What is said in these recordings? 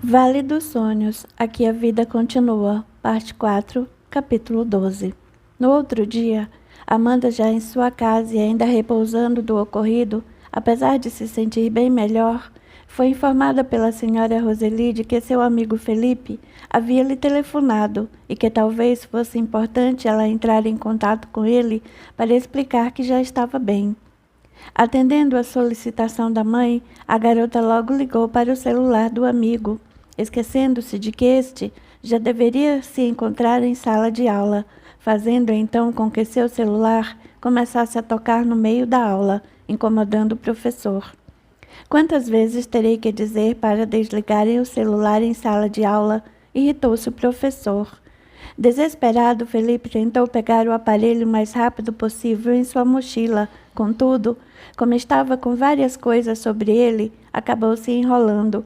Vale dos Sonhos, aqui a vida continua, parte 4, capítulo 12. No outro dia, Amanda, já em sua casa e ainda repousando do ocorrido, apesar de se sentir bem melhor, foi informada pela senhora Roseli de que seu amigo Felipe havia lhe telefonado e que talvez fosse importante ela entrar em contato com ele para explicar que já estava bem. Atendendo à solicitação da mãe, a garota logo ligou para o celular do amigo, esquecendo-se de que este já deveria se encontrar em sala de aula, fazendo então com que seu celular começasse a tocar no meio da aula, incomodando o professor. Quantas vezes terei que dizer para desligarem o celular em sala de aula? Irritou-se o professor. Desesperado, Felipe tentou pegar o aparelho o mais rápido possível em sua mochila. Contudo, como estava com várias coisas sobre ele, acabou se enrolando.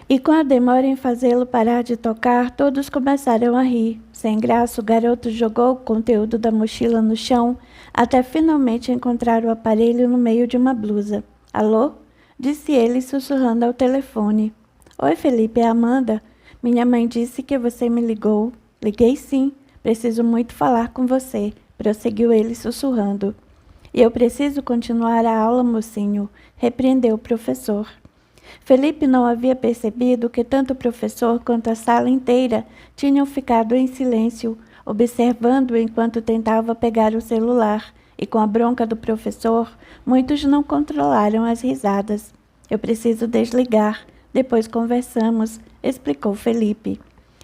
E com a demora em fazê-lo parar de tocar, todos começaram a rir. Sem graça, o garoto jogou o conteúdo da mochila no chão, até finalmente encontrar o aparelho no meio de uma blusa. Alô? Disse ele, sussurrando ao telefone. Oi, Felipe, é Amanda. Minha mãe disse que você me ligou. Liguei sim. Preciso muito falar com você, prosseguiu ele sussurrando. E eu preciso continuar a aula, mocinho, repreendeu o professor. Felipe não havia percebido que tanto o professor quanto a sala inteira tinham ficado em silêncio, observando-o enquanto tentava pegar o celular, e com a bronca do professor, muitos não controlaram as risadas. Eu preciso desligar, depois conversamos, explicou Felipe.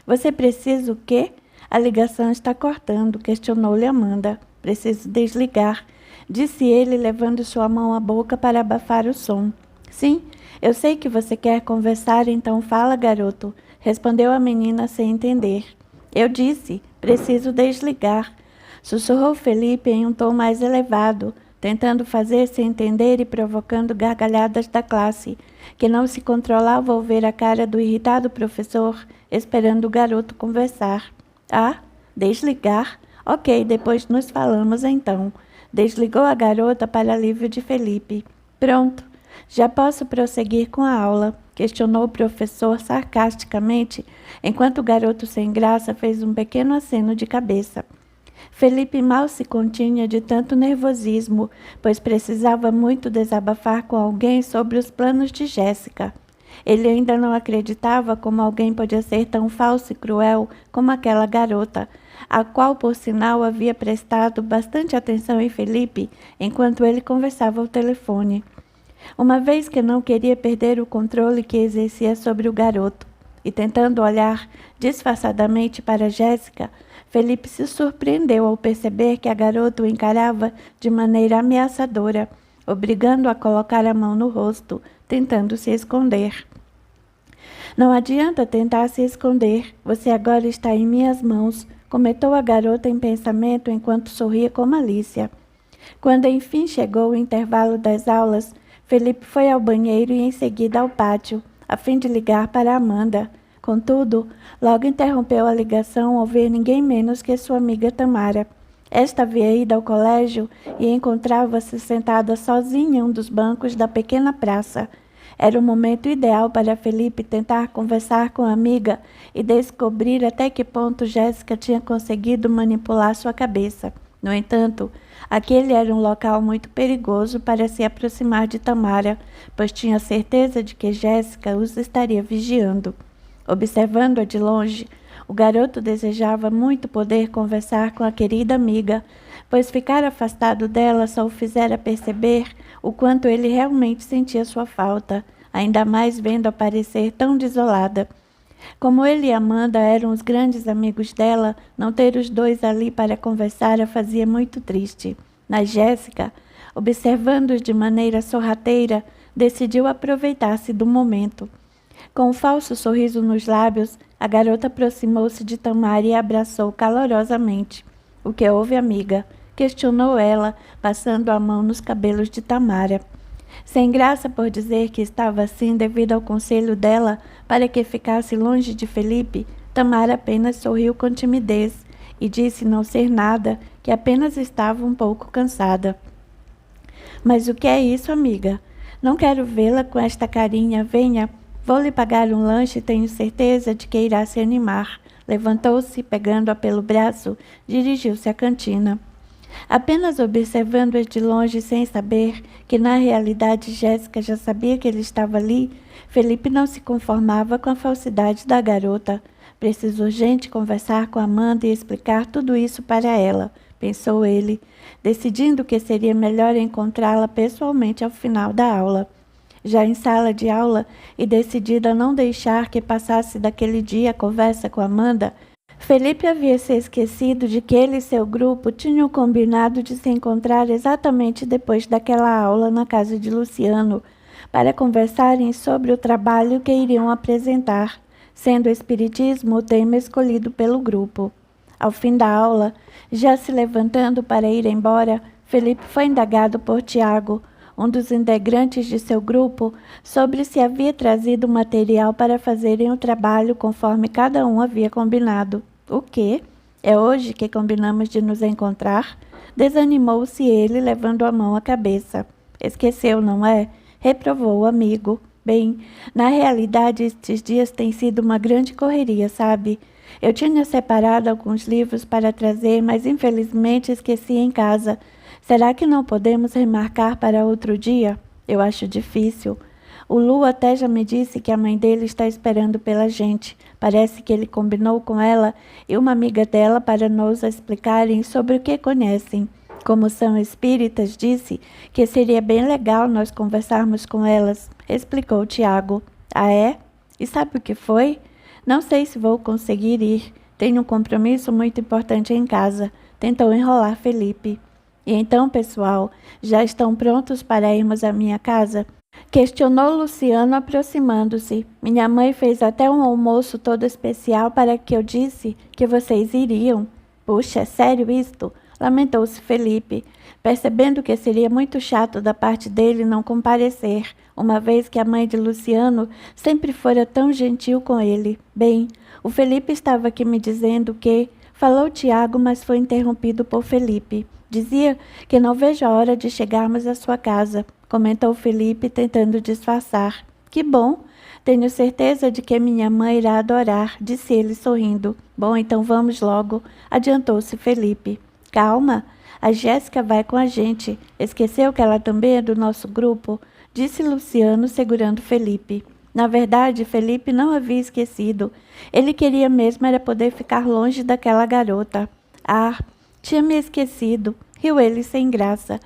Você precisa o quê? A ligação está cortando, questionou-lhe Amanda. Preciso desligar, disse ele, levando sua mão à boca para abafar o som. Sim, eu sei que você quer conversar, então fala, garoto, respondeu a menina sem entender. Eu disse, preciso desligar, sussurrou Felipe em um tom mais elevado, tentando fazer-se entender e provocando gargalhadas da classe, que não se controlava ao ver a cara do irritado professor, esperando o garoto conversar. Ah, desligar? Ok, depois nos falamos então. Desligou a garota para alívio de Felipe. Pronto. Já posso prosseguir com a aula? Questionou o professor sarcasticamente, enquanto o garoto sem graça fez um pequeno aceno de cabeça. Felipe mal se continha de tanto nervosismo, pois precisava muito desabafar com alguém sobre os planos de Jéssica. Ele ainda não acreditava como alguém podia ser tão falso e cruel como aquela garota, a qual, por sinal, havia prestado bastante atenção em Felipe enquanto ele conversava ao telefone. Uma vez que não queria perder o controle que exercia sobre o garoto, e tentando olhar disfarçadamente para Jéssica, Felipe se surpreendeu ao perceber que a garota o encarava de maneira ameaçadora, obrigando-o a colocar a mão no rosto, tentando se esconder. Não adianta tentar se esconder, você agora está em minhas mãos, comentou a garota em pensamento enquanto sorria com malícia. Quando enfim chegou o intervalo das aulas, Felipe foi ao banheiro e em seguida ao pátio, a fim de ligar para Amanda. Contudo, logo interrompeu a ligação ao ver ninguém menos que sua amiga Tamara. Esta havia ido ao colégio e encontrava-se sentada sozinha em um dos bancos da pequena praça. Era o momento ideal para Felipe tentar conversar com a amiga e descobrir até que ponto Jéssica tinha conseguido manipular sua cabeça. No entanto, aquele era um local muito perigoso para se aproximar de Tamara, pois tinha certeza de que Jéssica os estaria vigiando. Observando-a de longe, o garoto desejava muito poder conversar com a querida amiga, pois ficar afastado dela só o fizera perceber o quanto ele realmente sentia sua falta, ainda mais vendo-a parecer tão desolada. Como ele e Amanda eram os grandes amigos dela, não ter os dois ali para conversar a fazia muito triste. Mas Jéssica, observando-os de maneira sorrateira, decidiu aproveitar-se do momento. Com um falso sorriso nos lábios, a garota aproximou-se de Tamara e a abraçou calorosamente. — O que houve, amiga? Questionou ela, passando a mão nos cabelos de Tamara. Sem graça por dizer que estava assim devido ao conselho dela para que ficasse longe de Felipe, Tamara apenas sorriu com timidez e disse não ser nada, que apenas estava um pouco cansada. — Mas o que é isso, amiga? Não quero vê-la com esta carinha. Venha, Vou lhe pagar um lanche e tenho certeza de que irá se animar. Levantou-se, pegando-a pelo braço, dirigiu-se à cantina. Apenas observando-a de longe sem saber que na realidade Jéssica já sabia que ele estava ali, Felipe não se conformava com a falsidade da garota. Preciso urgente conversar com Amanda e explicar tudo isso para ela, pensou ele, decidindo que seria melhor encontrá-la pessoalmente ao final da aula. Já em sala de aula e decidida a não deixar que passasse daquele dia a conversa com Amanda, Felipe havia se esquecido de que ele e seu grupo tinham combinado de se encontrar exatamente depois daquela aula na casa de Luciano, para conversarem sobre o trabalho que iriam apresentar, sendo o espiritismo o tema escolhido pelo grupo. Ao fim da aula, já se levantando para ir embora, Felipe foi indagado por Tiago, um dos integrantes de seu grupo, sobre se havia trazido material para fazerem o trabalho conforme cada um havia combinado. O quê? É hoje que combinamos de nos encontrar? Desanimou-se ele, levando a mão à cabeça. Esqueceu, não é? Reprovou o amigo. Bem, na realidade, estes dias têm sido uma grande correria, sabe? Eu tinha separado alguns livros para trazer, mas infelizmente esqueci em casa. Será que não podemos remarcar para outro dia? Eu acho difícil. O Lu até já me disse que a mãe dele está esperando pela gente. Parece que ele combinou com ela e uma amiga dela para nos explicarem sobre o que conhecem. Como são espíritas, disse que seria bem legal nós conversarmos com elas, explicou Tiago. Ah, é? E sabe o que foi? Não sei se vou conseguir ir. Tenho um compromisso muito importante em casa. Tentou enrolar Felipe. E então, pessoal, já estão prontos para irmos à minha casa? Questionou Luciano, aproximando-se. Minha mãe fez até um almoço todo especial para que eu disse que vocês iriam. Puxa, é sério isto? Lamentou-se Felipe, percebendo que seria muito chato da parte dele não comparecer, uma vez que a mãe de Luciano sempre fora tão gentil com ele. Bem, o Felipe estava aqui me dizendo que... Falou Tiago, mas foi interrompido por Felipe. Dizia que não vejo a hora de chegarmos à sua casa, comentou Felipe, tentando disfarçar. Que bom! Tenho certeza de que minha mãe irá adorar, disse ele sorrindo. Bom, então vamos logo, adiantou-se Felipe. Calma, a Jéssica vai com a gente. Esqueceu que ela também é do nosso grupo? Disse Luciano, segurando Felipe. Na verdade, Felipe não havia esquecido. Ele queria mesmo era poder ficar longe daquela garota. Ah, tinha me esquecido, riu ele sem graça.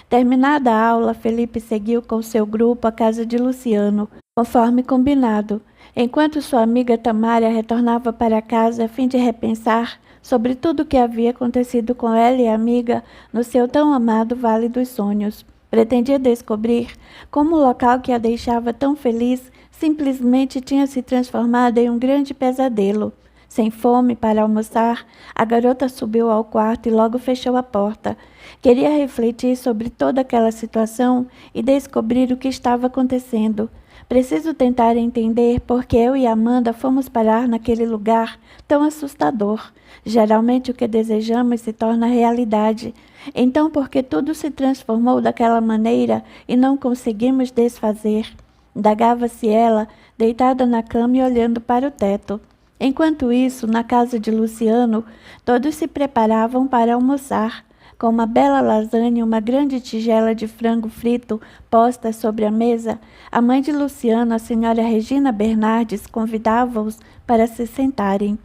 Terminada a aula, Felipe seguiu com seu grupo à casa de Luciano, conforme combinado, enquanto sua amiga Tamária retornava para casa a fim de repensar sobre tudo o que havia acontecido com ela e a amiga no seu tão amado Vale dos Sonhos. Pretendia descobrir como o local que a deixava tão feliz simplesmente tinha se transformado em um grande pesadelo. Sem fome para almoçar, a garota subiu ao quarto e logo fechou a porta. Queria refletir sobre toda aquela situação e descobrir o que estava acontecendo. Preciso tentar entender por que eu e Amanda fomos parar naquele lugar tão assustador. Geralmente o que desejamos se torna realidade. Então por que tudo se transformou daquela maneira e não conseguimos desfazer? Indagava-se ela, deitada na cama e olhando para o teto. Enquanto isso, na casa de Luciano, todos se preparavam para almoçar. Com uma bela lasanha e uma grande tigela de frango frito posta sobre a mesa, a mãe de Luciano, a senhora Regina Bernardes, convidava-os para se sentarem.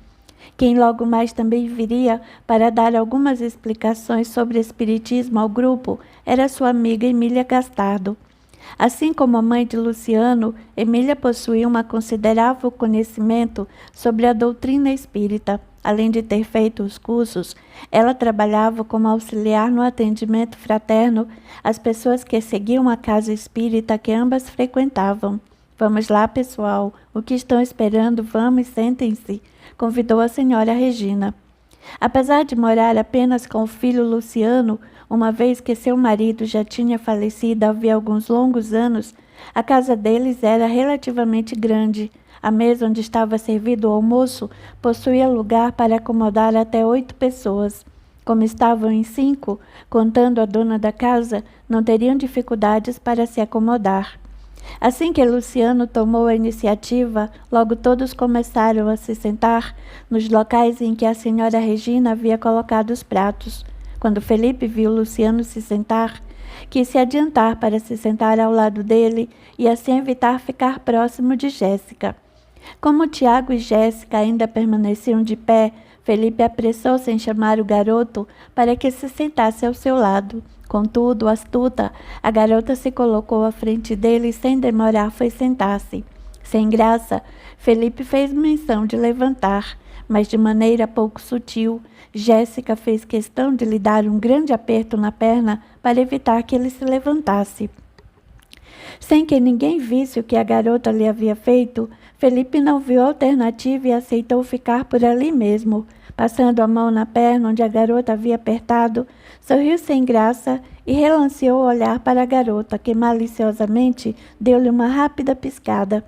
Quem logo mais também viria para dar algumas explicações sobre espiritismo ao grupo era sua amiga Emília Gastardo. Assim como a mãe de Luciano, Emília possuía um considerável conhecimento sobre a doutrina espírita. Além de ter feito os cursos, ela trabalhava como auxiliar no atendimento fraterno às pessoas que seguiam a casa espírita que ambas frequentavam. Vamos lá, pessoal, o que estão esperando? Vamos, sentem-se, convidou a senhora Regina. Apesar de morar apenas com o filho Luciano, uma vez que seu marido já tinha falecido havia alguns longos anos, a casa deles era relativamente grande. A mesa onde estava servido o almoço possuía lugar para acomodar até 8 pessoas. Como estavam em 5, contando a dona da casa, não teriam dificuldades para se acomodar. Assim que Luciano tomou a iniciativa, logo todos começaram a se sentar nos locais em que a senhora Regina havia colocado os pratos. Quando Felipe viu Luciano se sentar, quis se adiantar para se sentar ao lado dele e assim evitar ficar próximo de Jéssica. Como Tiago e Jéssica ainda permaneciam de pé, Felipe apressou-se em chamar o garoto para que se sentasse ao seu lado. Contudo, astuta, a garota se colocou à frente dele e sem demorar foi sentar-se. Sem graça, Felipe fez menção de levantar, mas de maneira pouco sutil. Jéssica fez questão de lhe dar um grande aperto na perna para evitar que ele se levantasse. Sem que ninguém visse o que a garota lhe havia feito, Felipe não viu alternativa e aceitou ficar por ali mesmo. Passando a mão na perna onde a garota havia apertado, sorriu sem graça e relanceou o olhar para a garota, que maliciosamente deu-lhe uma rápida piscada.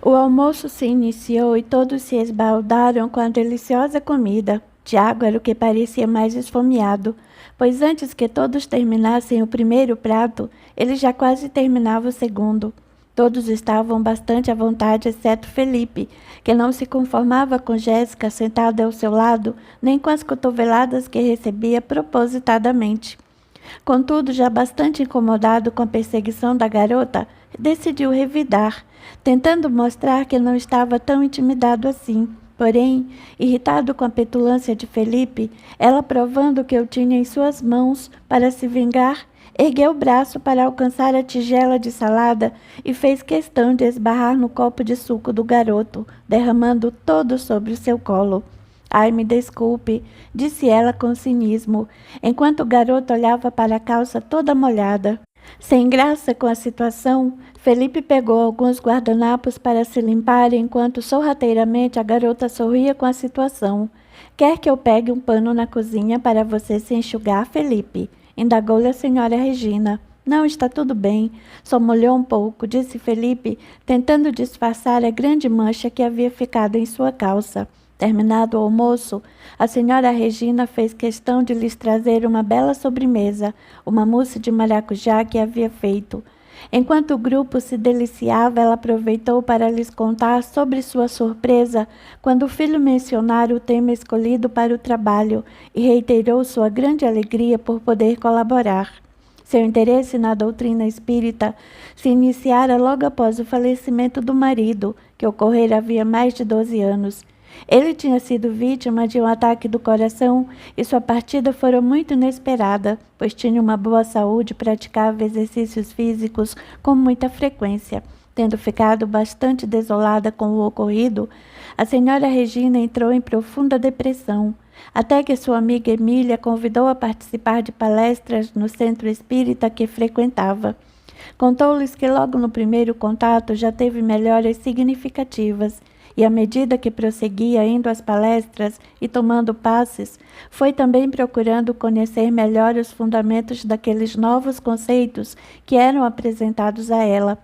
O almoço se iniciou e todos se esbaldaram com a deliciosa comida. Tiago era o que parecia mais esfomeado, pois antes que todos terminassem o primeiro prato, ele já quase terminava o segundo. Todos estavam bastante à vontade, exceto Felipe, que não se conformava com Jéssica sentada ao seu lado, nem com as cotoveladas que recebia propositadamente. Contudo, já bastante incomodado com a perseguição da garota, decidiu revidar, tentando mostrar que não estava tão intimidado assim. Porém, irritado com a petulância de Felipe, ela provando que o tinha em suas mãos para se vingar, ergueu o braço para alcançar a tigela de salada e fez questão de esbarrar no copo de suco do garoto, derramando todo sobre o seu colo. Ai, me desculpe, disse ela com cinismo, enquanto o garoto olhava para a calça toda molhada. Sem graça com a situação, Felipe pegou alguns guardanapos para se limpar enquanto sorrateiramente a garota sorria com a situação. Quer que eu pegue um pano na cozinha para você se enxugar, Felipe? Indagou-lhe a senhora Regina. Não, está tudo bem. Só molhou um pouco, disse Felipe, tentando disfarçar a grande mancha que havia ficado em sua calça. Terminado o almoço, a senhora Regina fez questão de lhes trazer uma bela sobremesa, uma mousse de maracujá que havia feito. Enquanto o grupo se deliciava, ela aproveitou para lhes contar sobre sua surpresa quando o filho mencionara o tema escolhido para o trabalho e reiterou sua grande alegria por poder colaborar. Seu interesse na doutrina espírita se iniciara logo após o falecimento do marido, que ocorrera havia mais de 12 anos. Ele tinha sido vítima de um ataque do coração e sua partida fora muito inesperada, pois tinha uma boa saúde e praticava exercícios físicos com muita frequência. Tendo ficado bastante desolada com o ocorrido, a senhora Regina entrou em profunda depressão, até que sua amiga Emília convidou a participar de palestras no centro espírita que frequentava. Contou-lhes que logo no primeiro contato já teve melhoras significativas, e à medida que prosseguia indo às palestras e tomando passes, foi também procurando conhecer melhor os fundamentos daqueles novos conceitos que eram apresentados a ela.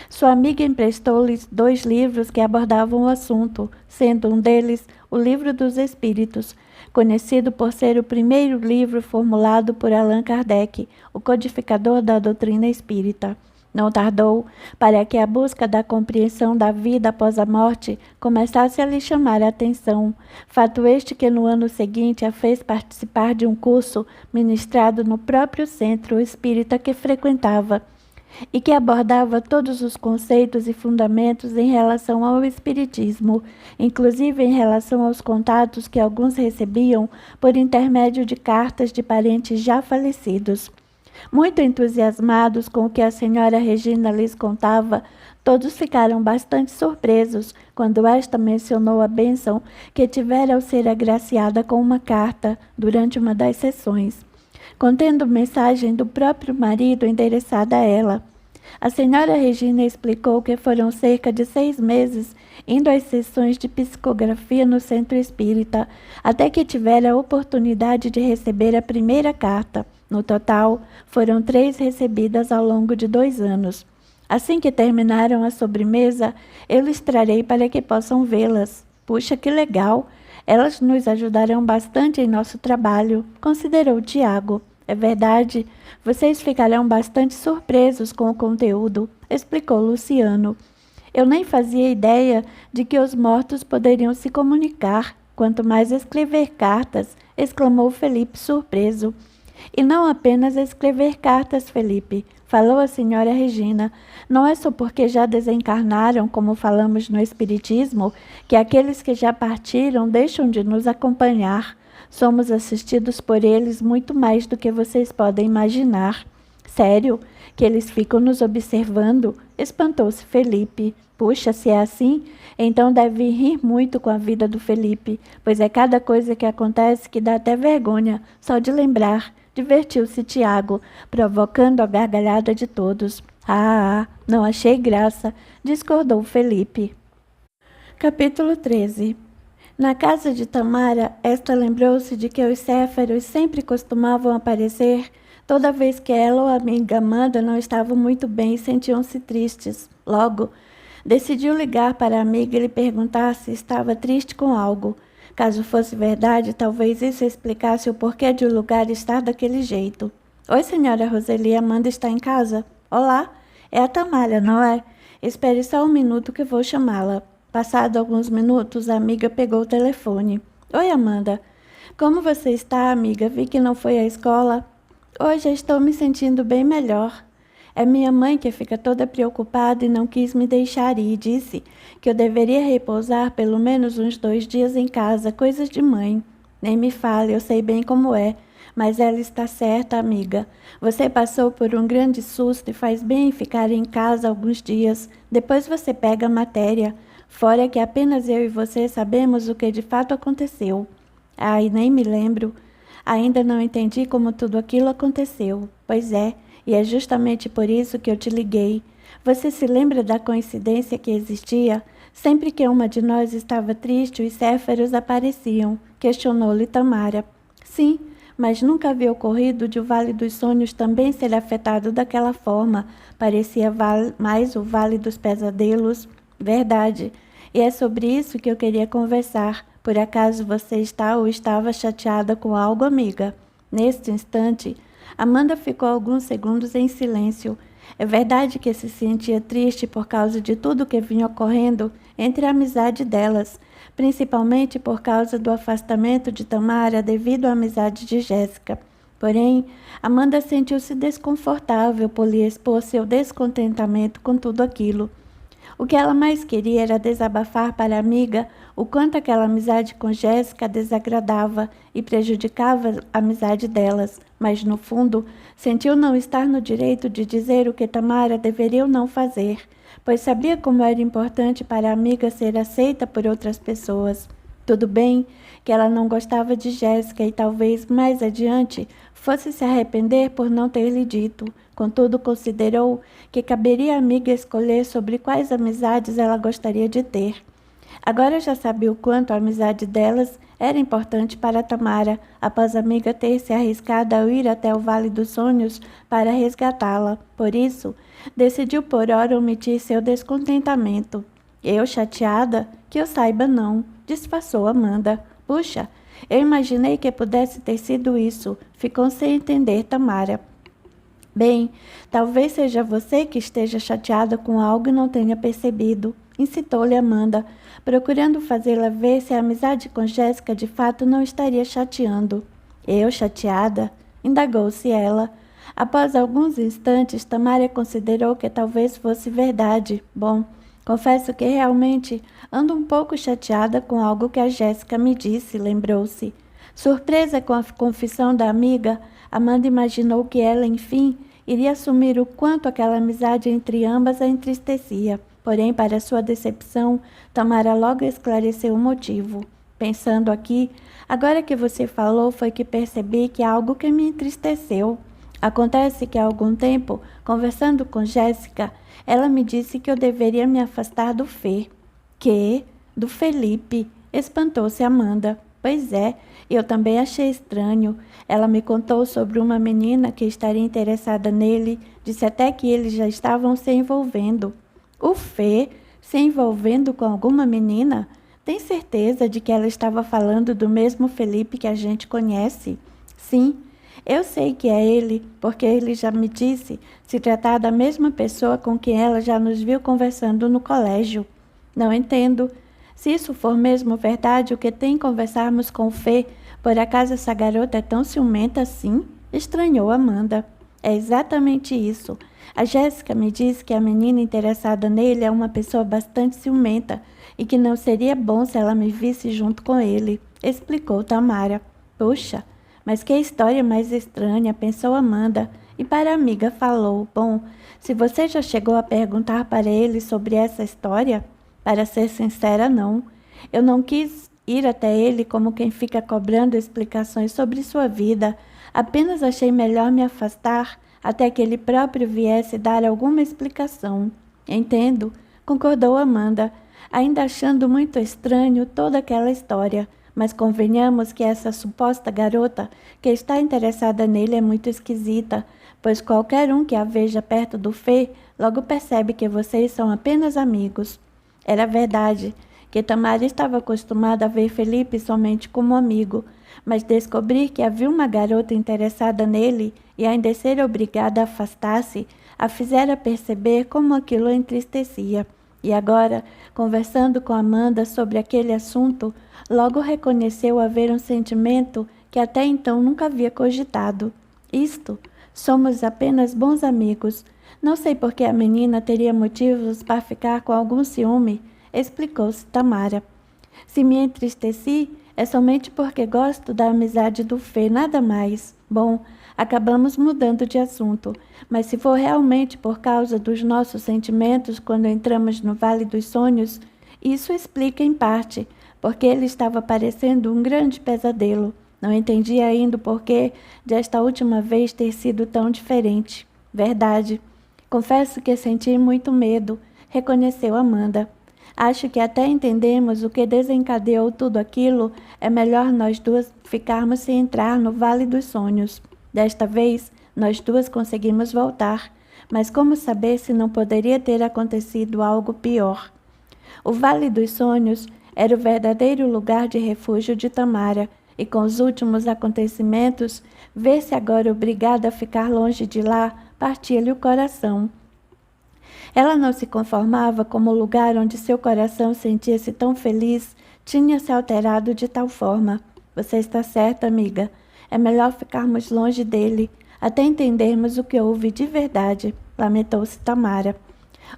Sua amiga emprestou-lhes 2 livros que abordavam o assunto, sendo um deles o Livro dos Espíritos, conhecido por ser o primeiro livro formulado por Allan Kardec, o codificador da doutrina espírita. Não tardou para que a busca da compreensão da vida após a morte começasse a lhe chamar a atenção, fato este que no ano seguinte a fez participar de um curso ministrado no próprio centro espírita que frequentava e que abordava todos os conceitos e fundamentos em relação ao espiritismo, inclusive em relação aos contatos que alguns recebiam por intermédio de cartas de parentes já falecidos. Muito entusiasmados com o que a senhora Regina lhes contava, todos ficaram bastante surpresos quando esta mencionou a bênção que tivera ao ser agraciada com uma carta durante uma das sessões, contendo mensagem do próprio marido endereçada a ela. A senhora Regina explicou que foram cerca de 6 meses indo às sessões de psicografia no centro espírita, até que tivera a oportunidade de receber a primeira carta. No total, foram 3 recebidas ao longo de 2 anos. Assim que terminaram a sobremesa, eu lhes trarei para que possam vê-las. Puxa, que legal! Elas nos ajudarão bastante em nosso trabalho, considerou Tiago. É verdade, vocês ficarão bastante surpresos com o conteúdo. explicou Luciano. Eu nem fazia ideia de que os mortos poderiam se comunicar, quanto mais escrever cartas, exclamou Felipe surpreso. E não apenas escrever cartas, Felipe, falou a senhora Regina. Não é só porque já desencarnaram, como falamos no Espiritismo, que aqueles que já partiram deixam de nos acompanhar. Somos assistidos por eles muito mais do que vocês podem imaginar. Sério? Que eles ficam nos observando? Espantou-se Felipe. Puxa, se é assim, então deve rir muito com a vida do Felipe, pois é cada coisa que acontece que dá até vergonha, só de lembrar. Divertiu-se Tiago, provocando a gargalhada de todos. Não achei graça, discordou Felipe. Capítulo 13. Na casa de Tamara, esta lembrou-se de que os céfaros sempre costumavam aparecer toda vez que ela ou a amiga Amanda não estavam muito bem e sentiam-se tristes. Logo, decidiu ligar para a amiga e lhe perguntar se estava triste com algo. Caso fosse verdade, talvez isso explicasse o porquê de o lugar estar daquele jeito. Oi, senhora Roseli, Amanda está em casa? Olá, é a Tamara, não é? Espere só um minuto que vou chamá-la. Passado alguns minutos, a amiga pegou o telefone. Oi, Amanda. Como você está, amiga? Vi que não foi à escola. Hoje estou me sentindo bem melhor. É minha mãe que fica toda preocupada e não quis me deixar ir. Disse que eu deveria repousar pelo menos uns 2 dias em casa, coisas de mãe. Nem me fale, eu sei bem como é. Mas ela está certa, amiga. Você passou por um grande susto e faz bem em ficar em casa alguns dias. Depois você pega a matéria. Fora que apenas eu e você sabemos o que de fato aconteceu. Ai, nem me lembro. Ainda não entendi como tudo aquilo aconteceu. Pois é. E é justamente por isso que eu te liguei. Você se lembra da coincidência que existia? Sempre que uma de nós estava triste, os céfaros apareciam, questionou-lhe Tamara. Sim, mas nunca havia ocorrido de o Vale dos Sonhos também ser afetado daquela forma. Parecia mais o Vale dos Pesadelos. Verdade. E é sobre isso que eu queria conversar. Por acaso você está ou estava chateada com algo, amiga? Neste instante, Amanda ficou alguns segundos em silêncio. É verdade que se sentia triste por causa de tudo o que vinha ocorrendo entre a amizade delas, principalmente por causa do afastamento de Tamara devido à amizade de Jéssica. Porém, Amanda sentiu-se desconfortável por lhe expor seu descontentamento com tudo aquilo. O que ela mais queria era desabafar para a amiga o quanto aquela amizade com Jéssica desagradava e prejudicava a amizade delas, mas no fundo sentiu não estar no direito de dizer o que Tamara deveria ou não fazer, pois sabia como era importante para a amiga ser aceita por outras pessoas. Tudo bem que ela não gostava de Jéssica e talvez mais adiante fosse se arrepender por não ter lhe dito. Contudo, considerou que caberia à amiga escolher sobre quais amizades ela gostaria de ter. Agora já sabia o quanto a amizade delas era importante para Tamara, após a amiga ter se arriscado a ir até o Vale dos Sonhos para resgatá-la. Por isso, decidiu por hora omitir seu descontentamento. Eu chateada? Que eu saiba não, disfarçou Amanda. Puxa, eu imaginei que pudesse ter sido isso, ficou sem entender Tamara. Bem, talvez seja você que esteja chateada com algo e não tenha percebido, incitou-lhe Amanda, procurando fazê-la ver se a amizade com Jéssica de fato não estaria chateando. Eu chateada? Indagou-se ela. Após alguns instantes, Tamara considerou que talvez fosse verdade. Bom, confesso que realmente ando um pouco chateada com algo que a Jéssica me disse, lembrou-se. Surpresa com a confissão da amiga, Amanda imaginou que ela, enfim, iria assumir o quanto aquela amizade entre ambas a entristecia. Porém, para sua decepção, Tamara logo esclareceu o motivo. Pensando aqui, agora que você falou, foi que percebi que há algo que me entristeceu. Acontece que há algum tempo, conversando com Jéssica, ela me disse que eu deveria me afastar do Fê. Que? Do Felipe? Espantou-se Amanda. Pois é, eu também achei estranho. Ela me contou sobre uma menina que estaria interessada nele, disse até que eles já estavam se envolvendo. O Fê se envolvendo com alguma menina? Tem certeza de que ela estava falando do mesmo Felipe que a gente conhece? Sim, Eu sei que é ele, porque ele já me disse se tratar da mesma pessoa com quem ela já nos viu conversando no colégio. Não entendo. Se isso for mesmo verdade, o que tem em conversarmos com Fê, por acaso essa garota é tão ciumenta assim? Estranhou Amanda. É exatamente isso. A Jéssica me disse que a menina interessada nele é uma pessoa bastante ciumenta e que não seria bom se ela me visse junto com ele, explicou Tamara. Puxa, mas que história mais estranha, pensou Amanda, e para a amiga falou, bom, se você já chegou a perguntar para ele sobre essa história? Para ser sincera, não. Eu não quis ir até ele como quem fica cobrando explicações sobre sua vida, apenas achei melhor me afastar até que ele próprio viesse dar alguma explicação. Entendo, concordou Amanda, ainda achando muito estranho toda aquela história. Mas convenhamos que essa suposta garota que está interessada nele é muito esquisita, pois qualquer um que a veja perto do Fê logo percebe que vocês são apenas amigos. Era verdade que Tamara estava acostumada a ver Felipe somente como amigo, mas descobrir que havia uma garota interessada nele e ainda ser obrigada a afastar-se, a fizera perceber como aquilo a entristecia. E agora, conversando com Amanda sobre aquele assunto, logo reconheceu haver um sentimento que até então nunca havia cogitado. Isto, somos apenas bons amigos. Não sei por que a menina teria motivos para ficar com algum ciúme, explicou-se Tamara. Se me entristeci, é somente porque gosto da amizade do Fê, nada mais. Bom, acabamos mudando de assunto, mas se for realmente por causa dos nossos sentimentos quando entramos no Vale dos Sonhos, isso explica em parte, porque ele estava parecendo um grande pesadelo. Não entendi ainda o porquê desta última vez ter sido tão diferente. Verdade. Confesso que senti muito medo, reconheceu Amanda. Acho que até entendemos o que desencadeou tudo aquilo, é melhor nós duas ficarmos sem entrar no Vale dos Sonhos. Desta vez, nós duas conseguimos voltar, mas como saber se não poderia ter acontecido algo pior? O Vale dos Sonhos era o verdadeiro lugar de refúgio de Tamara, e com os últimos acontecimentos, ver-se agora obrigada a ficar longe de lá partia-lhe o coração. Ela não se conformava como o lugar onde seu coração sentia-se tão feliz tinha se alterado de tal forma. Você está certa, amiga. É melhor ficarmos longe dele, até entendermos o que houve de verdade, lamentou-se Tamara.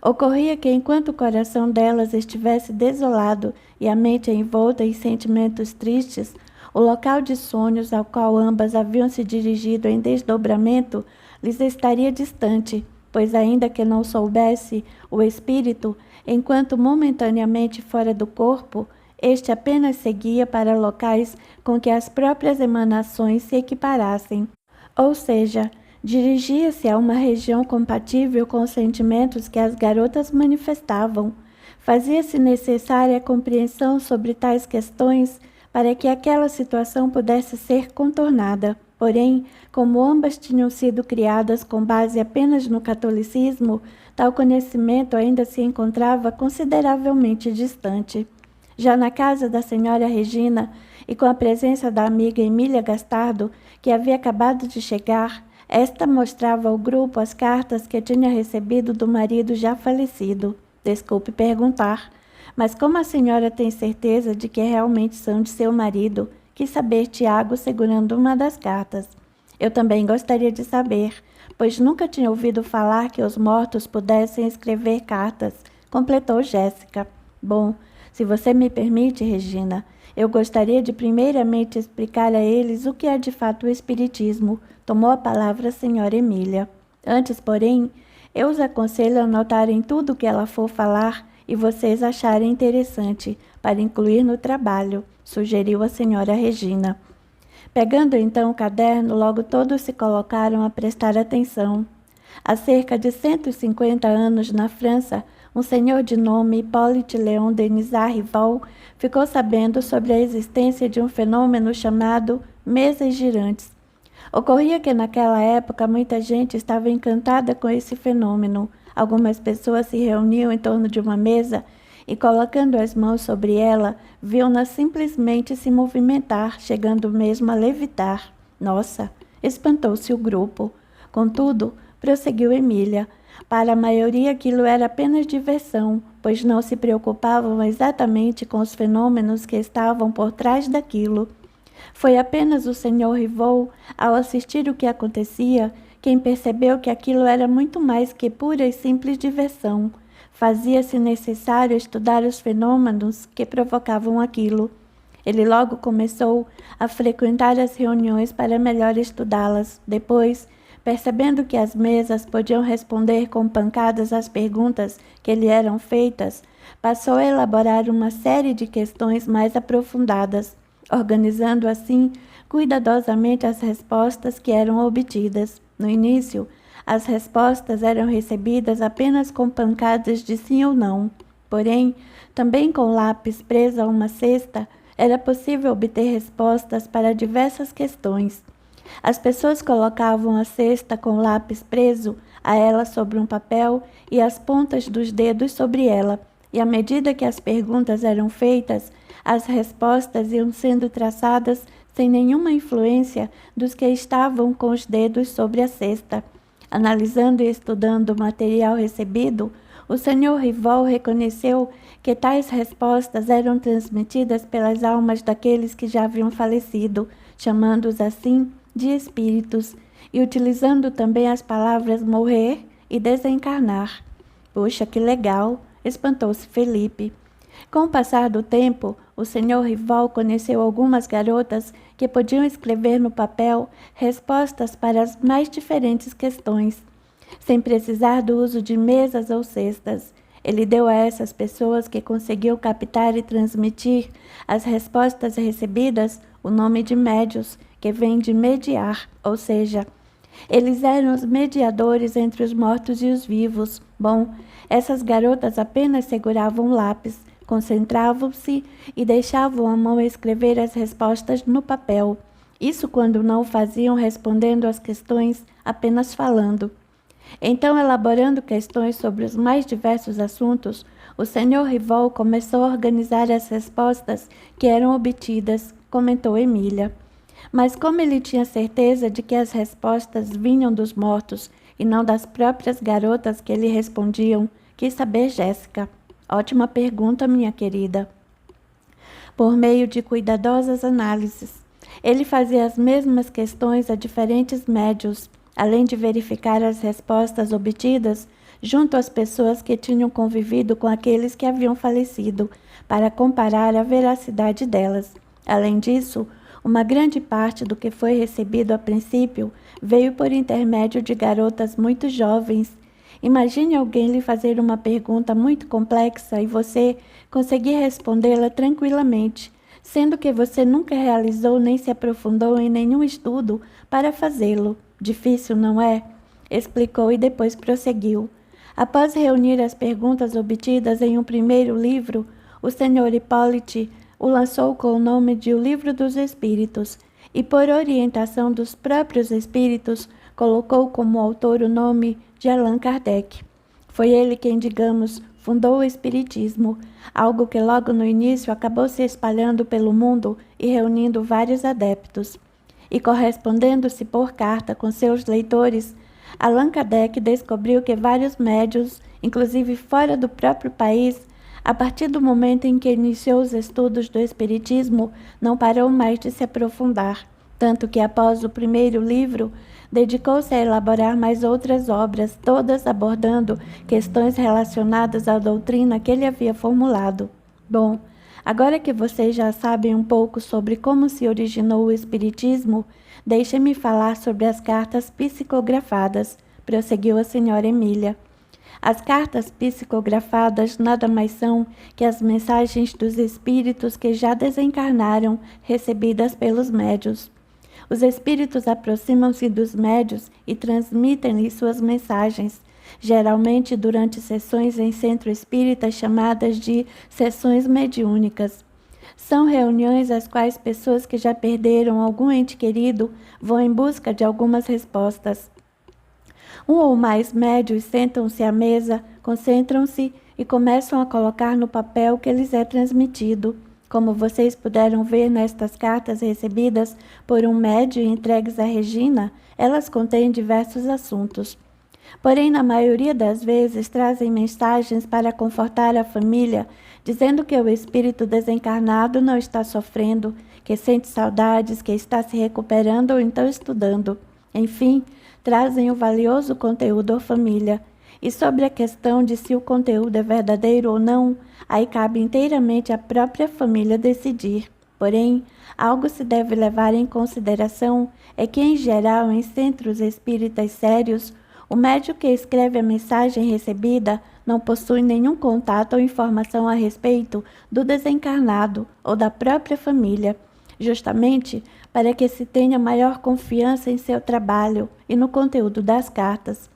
Ocorria que enquanto o coração delas estivesse desolado e a mente envolta em sentimentos tristes, o local de sonhos ao qual ambas haviam se dirigido em desdobramento lhes estaria distante, pois ainda que não soubesse o espírito, enquanto momentaneamente fora do corpo, este apenas seguia para locais com que as próprias emanações se equiparassem. Ou seja, dirigia-se a uma região compatível com os sentimentos que as garotas manifestavam. Fazia-se necessária a compreensão sobre tais questões para que aquela situação pudesse ser contornada. Porém, como ambas tinham sido criadas com base apenas no catolicismo, tal conhecimento ainda se encontrava consideravelmente distante. Já na casa da senhora Regina, e com a presença da amiga Emília Gastardo, que havia acabado de chegar, esta mostrava ao grupo as cartas que tinha recebido do marido já falecido. Desculpe perguntar, mas como a senhora tem certeza de que realmente são de seu marido? Quis saber Tiago segurando uma das cartas. Eu também gostaria de saber, pois nunca tinha ouvido falar que os mortos pudessem escrever cartas, completou Jéssica. Bom, se você me permite, Regina, eu gostaria de primeiramente explicar a eles o que é de fato o Espiritismo, tomou a palavra a senhora Emília. Antes, porém, eu os aconselho a anotarem tudo o que ela for falar e vocês acharem interessante, para incluir no trabalho, sugeriu a senhora Regina. Pegando então o caderno, logo todos se colocaram a prestar atenção. Há cerca de 150 anos, na França, um senhor de nome Hippolyte Léon Denisard Rival ficou sabendo sobre a existência de um fenômeno chamado mesas girantes. Ocorria que naquela época muita gente estava encantada com esse fenômeno. Algumas pessoas se reuniam em torno de uma mesa e, colocando as mãos sobre ela, viam-na simplesmente se movimentar, chegando mesmo a levitar. Nossa! Espantou-se o grupo. Contudo, prosseguiu Emília, para a maioria aquilo era apenas diversão, pois não se preocupavam exatamente com os fenômenos que estavam por trás daquilo. Foi apenas o Sr. Rivaux, ao assistir o que acontecia, quem percebeu que aquilo era muito mais que pura e simples diversão. Fazia-se necessário estudar os fenômenos que provocavam aquilo. Ele logo começou a frequentar as reuniões para melhor estudá-las. Depois, percebendo que as mesas podiam responder com pancadas às perguntas que lhe eram feitas, passou a elaborar uma série de questões mais aprofundadas, organizando assim cuidadosamente as respostas que eram obtidas. No início, as respostas eram recebidas apenas com pancadas de sim ou não. Porém, também com lápis preso a uma cesta, era possível obter respostas para diversas questões. As pessoas colocavam a cesta com o lápis preso a ela sobre um papel e as pontas dos dedos sobre ela, e à medida que as perguntas eram feitas, as respostas iam sendo traçadas sem nenhuma influência dos que estavam com os dedos sobre a cesta. Analisando e estudando o material recebido, o Sr. Rivaux reconheceu que tais respostas eram transmitidas pelas almas daqueles que já haviam falecido, chamando-os assim de espíritos, e utilizando também as palavras morrer e desencarnar. Puxa, que legal! Espantou-se Felipe. Com o passar do tempo, o Sr. Rivaux conheceu algumas garotas que podiam escrever no papel respostas para as mais diferentes questões, sem precisar do uso de mesas ou cestas. Ele deu a essas pessoas que conseguiam captar e transmitir as respostas recebidas o nome de médios, que vem de mediar, ou seja, eles eram os mediadores entre os mortos e os vivos. Bom, essas garotas apenas seguravam um lápis, concentravam-se e deixavam a mão escrever as respostas no papel. Isso quando não o faziam respondendo às questões, apenas falando. Então, elaborando questões sobre os mais diversos assuntos, o Sr. Rivaux começou a organizar as respostas que eram obtidas, comentou Emília. Mas como ele tinha certeza de que as respostas vinham dos mortos e não das próprias garotas que lhe respondiam, quis saber Jéssica. Ótima pergunta, minha querida. Por meio de cuidadosas análises, ele fazia as mesmas questões a diferentes médios, além de verificar as respostas obtidas junto às pessoas que tinham convivido com aqueles que haviam falecido, para comparar a veracidade delas. Além disso, uma grande parte do que foi recebido a princípio veio por intermédio de garotas muito jovens. Imagine alguém lhe fazer uma pergunta muito complexa e você conseguir respondê-la tranquilamente, sendo que você nunca realizou nem se aprofundou em nenhum estudo para fazê-lo. Difícil, não é? Explicou e depois prosseguiu. Após reunir as perguntas obtidas em um primeiro livro, o Sr. Hippolyte o lançou com o nome de O Livro dos Espíritos e, por orientação dos próprios espíritos, colocou como autor o nome de Allan Kardec. Foi ele quem, digamos, fundou o Espiritismo, algo que logo no início acabou se espalhando pelo mundo e reunindo vários adeptos. E correspondendo-se por carta com seus leitores, Allan Kardec descobriu que vários médiuns, inclusive fora do próprio país, a partir do momento em que iniciou os estudos do Espiritismo, não parou mais de se aprofundar, tanto que após o primeiro livro, dedicou-se a elaborar mais outras obras, todas abordando questões relacionadas à doutrina que ele havia formulado. Bom, agora que vocês já sabem um pouco sobre como se originou o Espiritismo, deixem-me falar sobre as cartas psicografadas, prosseguiu a senhora Emília. As cartas psicografadas nada mais são que as mensagens dos espíritos que já desencarnaram, recebidas pelos médios. Os espíritos aproximam-se dos médios e transmitem-lhes suas mensagens, geralmente durante sessões em centro espírita chamadas de sessões mediúnicas. São reuniões às quais pessoas que já perderam algum ente querido vão em busca de algumas respostas. Um ou mais médios sentam-se à mesa, concentram-se e começam a colocar no papel que lhes é transmitido. Como vocês puderam ver nestas cartas recebidas por um médium e entregues a Regina, elas contêm diversos assuntos. Porém, na maioria das vezes, trazem mensagens para confortar a família, dizendo que o espírito desencarnado não está sofrendo, que sente saudades, que está se recuperando ou então estudando. Enfim, trazem o valioso conteúdo à família. E sobre a questão de se o conteúdo é verdadeiro ou não, aí cabe inteiramente à própria família decidir. Porém, algo se deve levar em consideração é que, em geral, em centros espíritas sérios, o médium que escreve a mensagem recebida não possui nenhum contato ou informação a respeito do desencarnado ou da própria família, justamente para que se tenha maior confiança em seu trabalho e no conteúdo das cartas.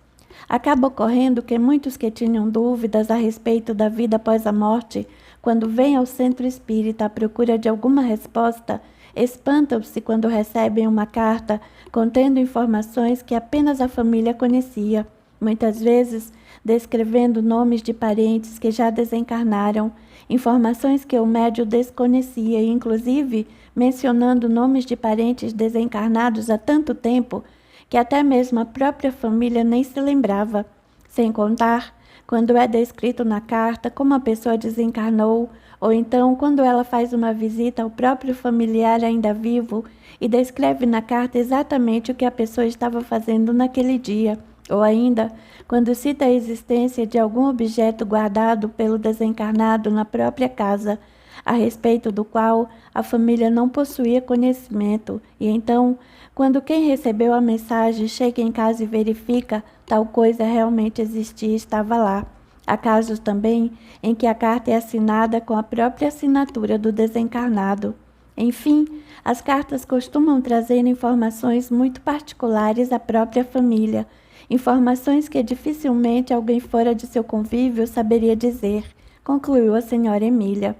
Acaba ocorrendo que muitos que tinham dúvidas a respeito da vida após a morte, quando vêm ao centro espírita à procura de alguma resposta, espantam-se quando recebem uma carta contendo informações que apenas a família conhecia, muitas vezes descrevendo nomes de parentes que já desencarnaram, informações que o médium desconhecia e, inclusive, mencionando nomes de parentes desencarnados há tanto tempo que até mesmo a própria família nem se lembrava, sem contar quando é descrito na carta como a pessoa desencarnou, ou então quando ela faz uma visita ao próprio familiar ainda vivo e descreve na carta exatamente o que a pessoa estava fazendo naquele dia, ou ainda quando cita a existência de algum objeto guardado pelo desencarnado na própria casa, a respeito do qual a família não possuía conhecimento, e então, quando quem recebeu a mensagem chega em casa e verifica tal coisa realmente existia e estava lá. Há casos também em que a carta é assinada com a própria assinatura do desencarnado. Enfim, as cartas costumam trazer informações muito particulares à própria família, informações que dificilmente alguém fora de seu convívio saberia dizer, concluiu a senhora Emília.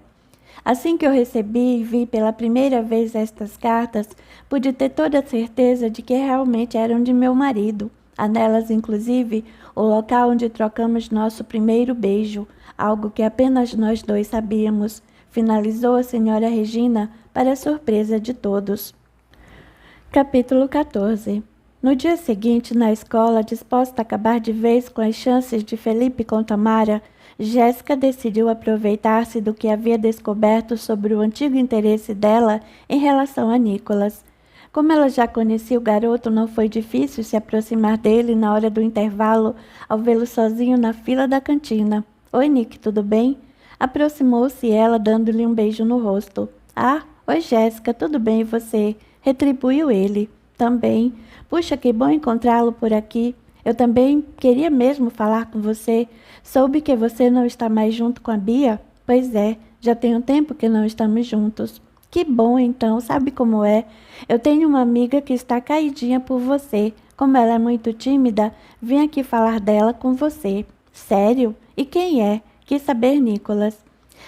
Assim que eu recebi e vi pela primeira vez estas cartas, pude ter toda a certeza de que realmente eram de meu marido. Há nelas, inclusive, o local onde trocamos nosso primeiro beijo, algo que apenas nós dois sabíamos, finalizou a senhora Regina para a surpresa de todos. Capítulo 14. No dia seguinte, na escola, disposta a acabar de vez com as chances de Felipe com Tamara, Jéssica decidiu aproveitar-se do que havia descoberto sobre o antigo interesse dela em relação a Nicolas. Como ela já conhecia o garoto, não foi difícil se aproximar dele na hora do intervalo, ao vê-lo sozinho na fila da cantina. Oi, Nick, tudo bem? Aproximou-se ela, dando-lhe um beijo no rosto. Ah, oi, Jéssica, tudo bem e você? Retribuiu ele. Também. Puxa, que bom encontrá-lo por aqui. Eu também queria mesmo falar com você. Soube que você não está mais junto com a Bia? Pois é, já tem um tempo que não estamos juntos. Que bom, então, sabe como é? Eu tenho uma amiga que está caidinha por você. Como ela é muito tímida, vim aqui falar dela com você. Sério? E quem é? Quis saber, Nicolas.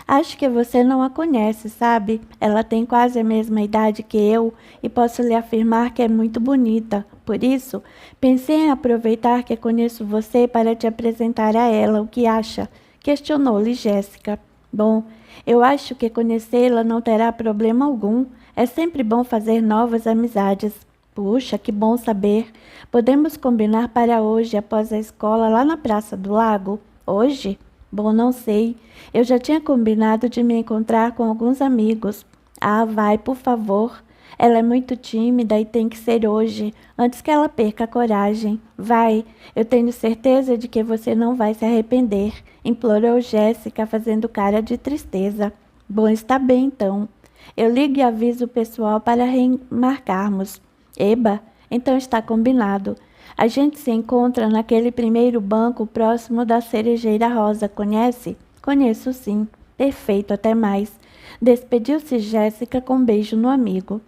Acho que você não a conhece, sabe? Ela tem quase a mesma idade que eu e posso lhe afirmar que é muito bonita. Por isso, pensei em aproveitar que conheço você para te apresentar a ela. O que acha? Questionou-lhe Jéssica. Bom, eu acho que conhecê-la não terá problema algum. É sempre bom fazer novas amizades. Puxa, que bom saber. Podemos combinar para hoje, após a escola, lá na Praça do Lago? Hoje? Bom, não sei. Eu já tinha combinado de me encontrar com alguns amigos. Ah, vai, por favor. Ela é muito tímida e tem que ser hoje, antes que ela perca a coragem. Vai, eu tenho certeza de que você não vai se arrepender, implorou Jéssica, fazendo cara de tristeza. Bom, está bem então. Eu ligo e aviso o pessoal para remarcarmos. Eba, então está combinado. A gente se encontra naquele primeiro banco próximo da Cerejeira Rosa, conhece? Conheço sim. Perfeito, até mais. Despediu-se Jéssica com um beijo no amigo.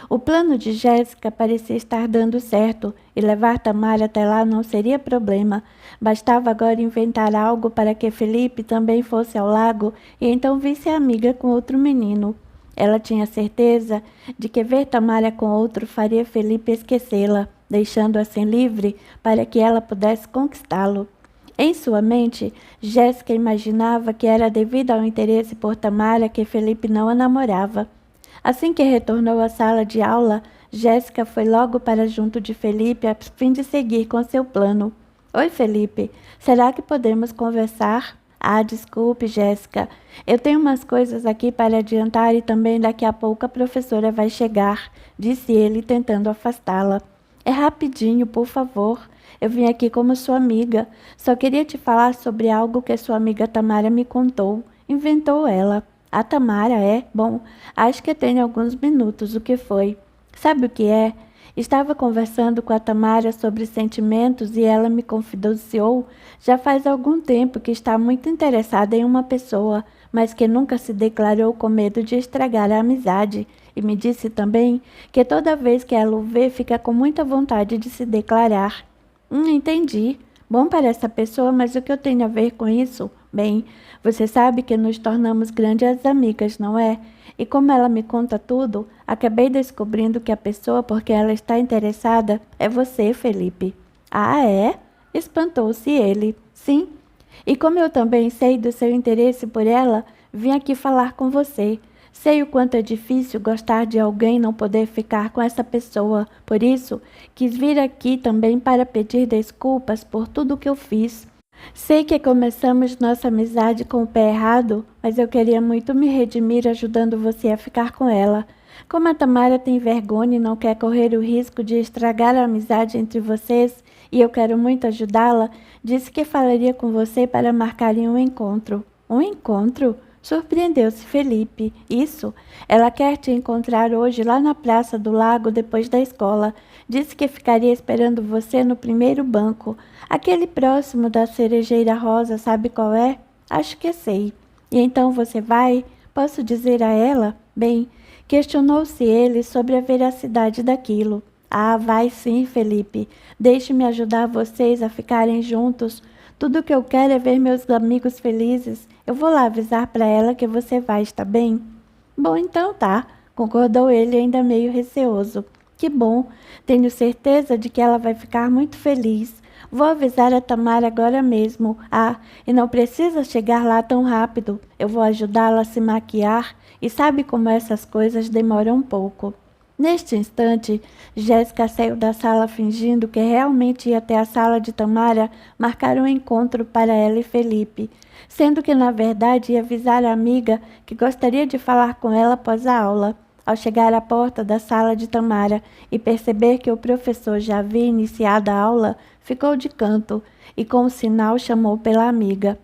O plano de Jéssica parecia estar dando certo e levar Tamara até lá não seria problema. Bastava agora inventar algo para que Felipe também fosse ao lago e então visse a amiga com outro menino. Ela tinha certeza de que ver Tamara com outro faria Felipe esquecê-la, deixando-a assim livre para que ela pudesse conquistá-lo. Em sua mente, Jéssica imaginava que era devido ao interesse por Tamara que Felipe não a namorava. Assim que retornou à sala de aula, Jéssica foi logo para junto de Felipe a fim de seguir com seu plano. Oi, Felipe, será que podemos conversar? Ah, desculpe, Jéssica. Eu tenho umas coisas aqui para adiantar e também daqui a pouco a professora vai chegar, disse ele, tentando afastá-la. É rapidinho, por favor. Eu vim aqui como sua amiga. Só queria te falar sobre algo que sua amiga Tamara me contou. Inventou ela. A Tamara é? Bom, acho que tem alguns minutos. O que foi? Sabe o que é? Estava conversando com a Tamara sobre sentimentos e ela me confidenciou já faz algum tempo que está muito interessada em uma pessoa, mas que nunca se declarou com medo de estragar a amizade. E me disse também que toda vez que ela o vê fica com muita vontade de se declarar. Entendi. Bom para essa pessoa, mas o que eu tenho a ver com isso? Bem, você sabe que nos tornamos grandes amigas, não é? E como ela me conta tudo, acabei descobrindo que a pessoa por quem ela está interessada é você, Felipe. Ah, é? Espantou-se ele. Sim. E como eu também sei do seu interesse por ela, vim aqui falar com você. Sei o quanto é difícil gostar de alguém e não poder ficar com essa pessoa. Por isso, quis vir aqui também para pedir desculpas por tudo o que eu fiz. Sei que começamos nossa amizade com o pé errado, mas eu queria muito me redimir ajudando você a ficar com ela. Como a Tamara tem vergonha e não quer correr o risco de estragar a amizade entre vocês, e eu quero muito ajudá-la, disse que falaria com você para marcarem um encontro. Um encontro? Surpreendeu-se Felipe. Isso, ela quer te encontrar hoje lá na Praça do Lago depois da escola. Disse que ficaria esperando você no primeiro banco. Aquele próximo da cerejeira rosa, sabe qual é? Acho que sei. E então você vai? Posso dizer a ela? Bem, questionou-se ele sobre a veracidade daquilo. Ah, vai sim, Felipe. Deixe-me ajudar vocês a ficarem juntos. Tudo o que eu quero é ver meus amigos felizes. Eu vou lá avisar para ela que você vai, está bem? Bom, então tá, concordou ele ainda meio receoso. Que bom, tenho certeza de que ela vai ficar muito feliz. Vou avisar a Tamara agora mesmo. Ah, e não precisa chegar lá tão rápido. Eu vou ajudá-la a se maquiar e sabe como essas coisas demoram um pouco. Neste instante, Jéssica saiu da sala fingindo que realmente ia até a sala de Tamara marcar um encontro para ela e Felipe, sendo que na verdade ia avisar a amiga que gostaria de falar com ela após a aula. Ao chegar à porta da sala de Tamara e perceber que o professor já havia iniciado a aula, ficou de canto e com um sinal chamou pela amiga.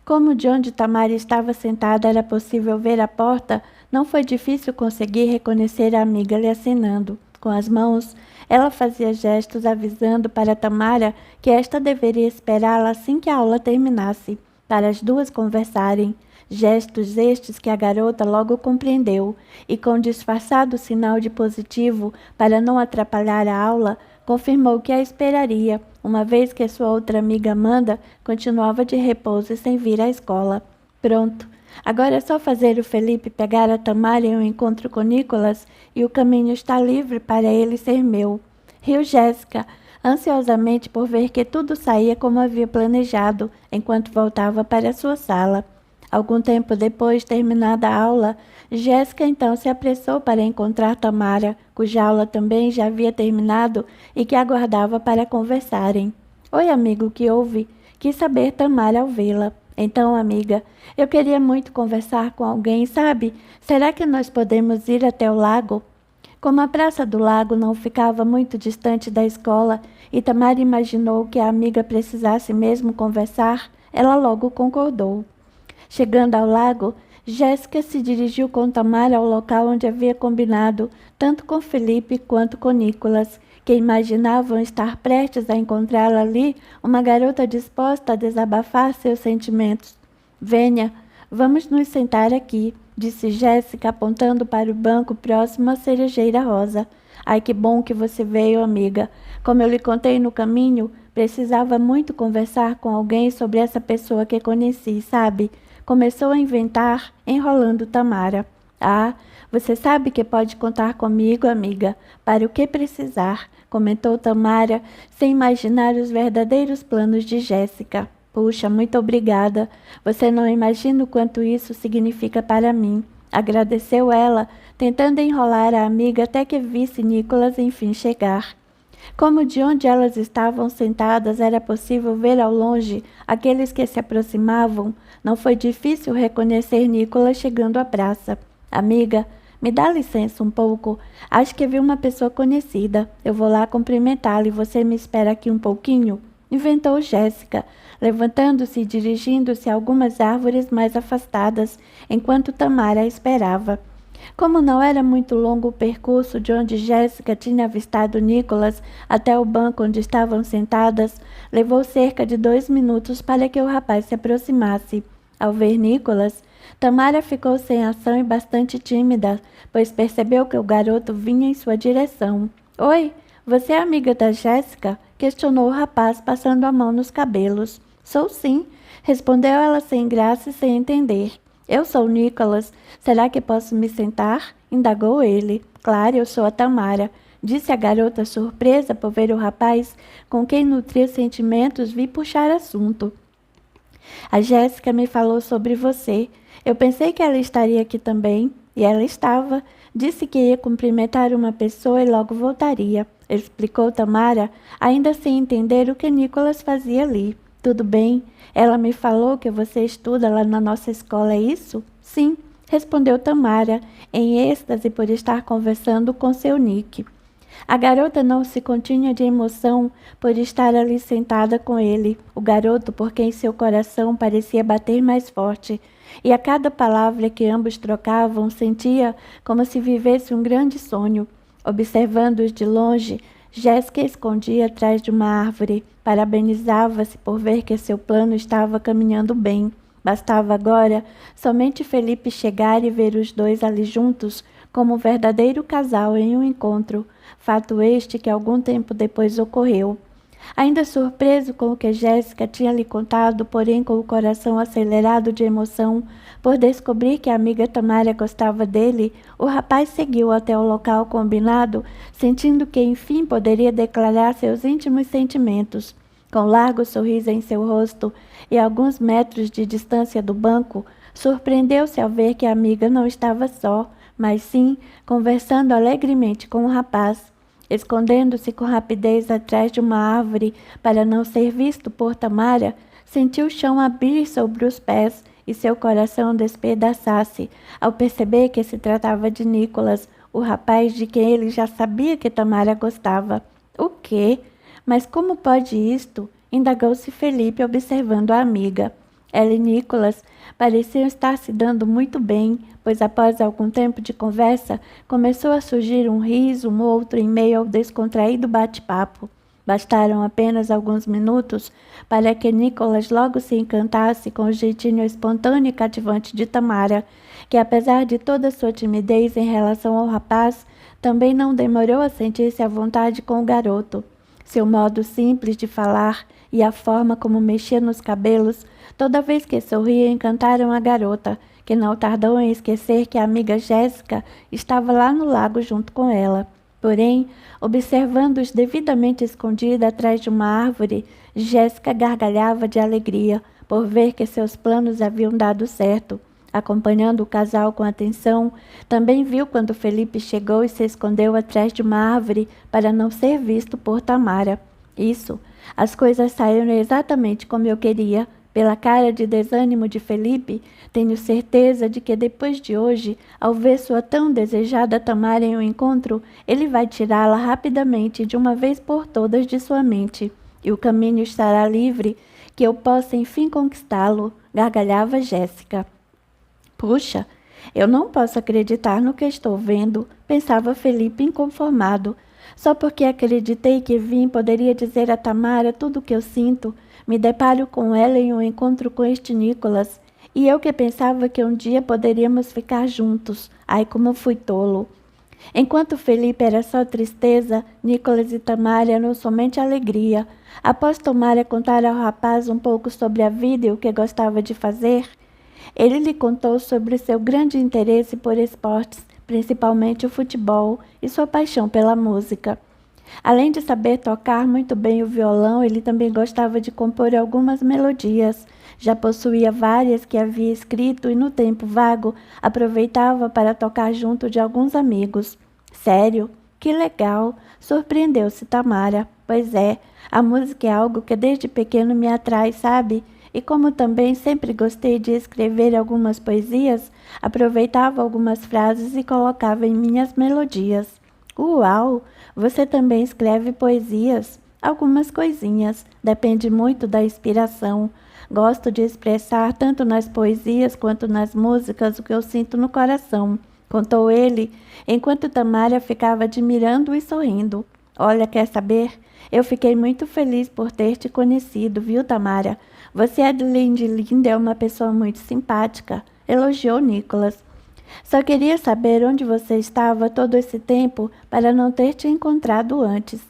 Como de onde Tamara estava sentada era possível ver a porta, não foi difícil conseguir reconhecer a amiga lhe acenando. Com as mãos, ela fazia gestos avisando para Tamara que esta deveria esperá-la assim que a aula terminasse, para as duas conversarem. Gestos estes que a garota logo compreendeu, e com disfarçado sinal de positivo para não atrapalhar a aula, confirmou que a esperaria, uma vez que sua outra amiga Amanda continuava de repouso e sem vir à escola. Pronto. Agora é só fazer o Felipe pegar a Tamara em um encontro com Nicolas e o caminho está livre para ele ser meu. Riu Jéssica, ansiosamente por ver que tudo saía como havia planejado, enquanto voltava para sua sala. Algum tempo depois, terminada a aula, Jéssica então se apressou para encontrar Tamara, cuja aula também já havia terminado e que aguardava para conversarem. Oi, amigo, que houve? Quis saber Tamara ao vê-la. Então, amiga, eu queria muito conversar com alguém, sabe? Será que nós podemos ir até o lago? Como a Praça do Lago não ficava muito distante da escola e Tamara imaginou que a amiga precisasse mesmo conversar, ela logo concordou. Chegando ao lago, Jéssica se dirigiu com Tamara ao local onde havia combinado, tanto com Felipe quanto com Nicolas, que imaginavam estar prestes a encontrá-la ali uma garota disposta a desabafar seus sentimentos. Venha, vamos nos sentar aqui, disse Jéssica, apontando para o banco próximo à cerejeira rosa. Ai, que bom que você veio, amiga. Como eu lhe contei no caminho, precisava muito conversar com alguém sobre essa pessoa que conheci, sabe? Começou a inventar, enrolando Tamara. Ah, você sabe que pode contar comigo, amiga, para o que precisar, comentou Tamara, sem imaginar os verdadeiros planos de Jéssica. Puxa, muito obrigada. Você não imagina o quanto isso significa para mim. Agradeceu ela, tentando enrolar a amiga até que visse Nicholas enfim chegar. Como de onde elas estavam sentadas era possível ver ao longe aqueles que se aproximavam, não foi difícil reconhecer Nicholas chegando à praça. Amiga, me dá licença um pouco. Acho que vi uma pessoa conhecida. Eu vou lá cumprimentá-la e você me espera aqui um pouquinho? Inventou Jéssica, levantando-se e dirigindo-se a algumas árvores mais afastadas, enquanto Tamara a esperava. Como não era muito longo o percurso de onde Jéssica tinha avistado Nicholas até o banco onde estavam sentadas, levou cerca de 2 minutos para que o rapaz se aproximasse. Ao ver Nicholas, Tamara ficou sem ação e bastante tímida, pois percebeu que o garoto vinha em sua direção. — Oi, você é amiga da Jéssica? Questionou o rapaz, passando a mão nos cabelos. — Sou sim, respondeu ela sem graça e sem entender. — Eu sou Nicholas. Será que posso me sentar? Indagou ele. — Claro, eu sou a Tamara, disse a garota, surpresa por ver o rapaz com quem nutria sentimentos vir puxar assunto. A Jéssica me falou sobre você. Eu pensei que ela estaria aqui também, e ela estava. Disse que ia cumprimentar uma pessoa e logo voltaria, explicou Tamara, ainda sem entender o que Nicholas fazia ali. Tudo bem? Ela me falou que você estuda lá na nossa escola, é isso? Sim, respondeu Tamara, em êxtase por estar conversando com seu Nick. A garota não se continha de emoção por estar ali sentada com ele, o garoto por quem seu coração parecia bater mais forte, e a cada palavra que ambos trocavam sentia como se vivesse um grande sonho. Observando-os de longe, Jéssica escondia atrás de uma árvore, parabenizava-se por ver que seu plano estava caminhando bem. Bastava agora somente Felipe chegar e ver os dois ali juntos, como um verdadeiro casal em um encontro, fato este que algum tempo depois ocorreu. Ainda surpreso com o que Jéssica tinha lhe contado, porém com o coração acelerado de emoção, por descobrir que a amiga Tamara gostava dele, o rapaz seguiu até o local combinado, sentindo que enfim poderia declarar seus íntimos sentimentos. Com um largo sorriso em seu rosto e a alguns metros de distância do banco, surpreendeu-se ao ver que a amiga não estava só, mas sim conversando alegremente com o rapaz. Escondendo-se com rapidez atrás de uma árvore para não ser visto por Tamara, sentiu o chão abrir sobre os pés e seu coração despedaçar-se ao perceber que se tratava de Nicholas, o rapaz de quem ele já sabia que Tamara gostava. — O quê? Mas como pode isto? Indagou-se Felipe, observando a amiga. Ela e Nicholas pareciam estar se dando muito bem, pois após algum tempo de conversa, começou a surgir um riso, um outro em meio ao descontraído bate-papo. Bastaram apenas alguns minutos para que Nicholas logo se encantasse com o jeitinho espontâneo e cativante de Tamara, que apesar de toda sua timidez em relação ao rapaz, também não demorou a sentir-se à vontade com o garoto. Seu modo simples de falar e a forma como mexia nos cabelos, toda vez que sorria, encantaram a garota, que não tardou em esquecer que a amiga Jéssica estava lá no lago junto com ela. Porém, observando-os devidamente escondida atrás de uma árvore, Jéssica gargalhava de alegria por ver que seus planos haviam dado certo. Acompanhando o casal com atenção, também viu quando Felipe chegou e se escondeu atrás de uma árvore para não ser visto por Tamara. Isso, as coisas saíram exatamente como eu queria. Pela cara de desânimo de Felipe, tenho certeza de que depois de hoje, ao ver sua tão desejada Tamara em um encontro, ele vai tirá-la rapidamente de uma vez por todas de sua mente, e o caminho estará livre, que eu possa enfim conquistá-lo, gargalhava Jéssica. Puxa, eu não posso acreditar no que estou vendo, pensava Felipe inconformado. Só porque acreditei que Vim poderia dizer a Tamara tudo o que eu sinto, me deparo com ela em um encontro com este Nicholas, e eu que pensava que um dia poderíamos ficar juntos. Ai, como fui tolo! Enquanto Felipe era só tristeza, Nicholas e Tamara eram somente alegria. Após Tamara contar ao rapaz um pouco sobre a vida e o que gostava de fazer, ele lhe contou sobre seu grande interesse por esportes, principalmente o futebol, e sua paixão pela música. Além de saber tocar muito bem o violão, ele também gostava de compor algumas melodias. Já possuía várias que havia escrito e, no tempo vago, aproveitava para tocar junto de alguns amigos. Sério? Que legal! Surpreendeu-se Tamara. Pois é, a música é algo que desde pequeno me atrai, sabe? E como também sempre gostei de escrever algumas poesias, aproveitava algumas frases e colocava em minhas melodias. Uau! Você também escreve poesias? Algumas coisinhas, depende muito da inspiração. Gosto de expressar tanto nas poesias quanto nas músicas o que eu sinto no coração, contou ele, enquanto Tamara ficava admirando e sorrindo. Olha, quer saber? Eu fiquei muito feliz por ter te conhecido, viu, Tamara? Você, além de linda, é uma pessoa muito simpática, elogiou Nicholas. Só queria saber onde você estava todo esse tempo para não ter te encontrado antes.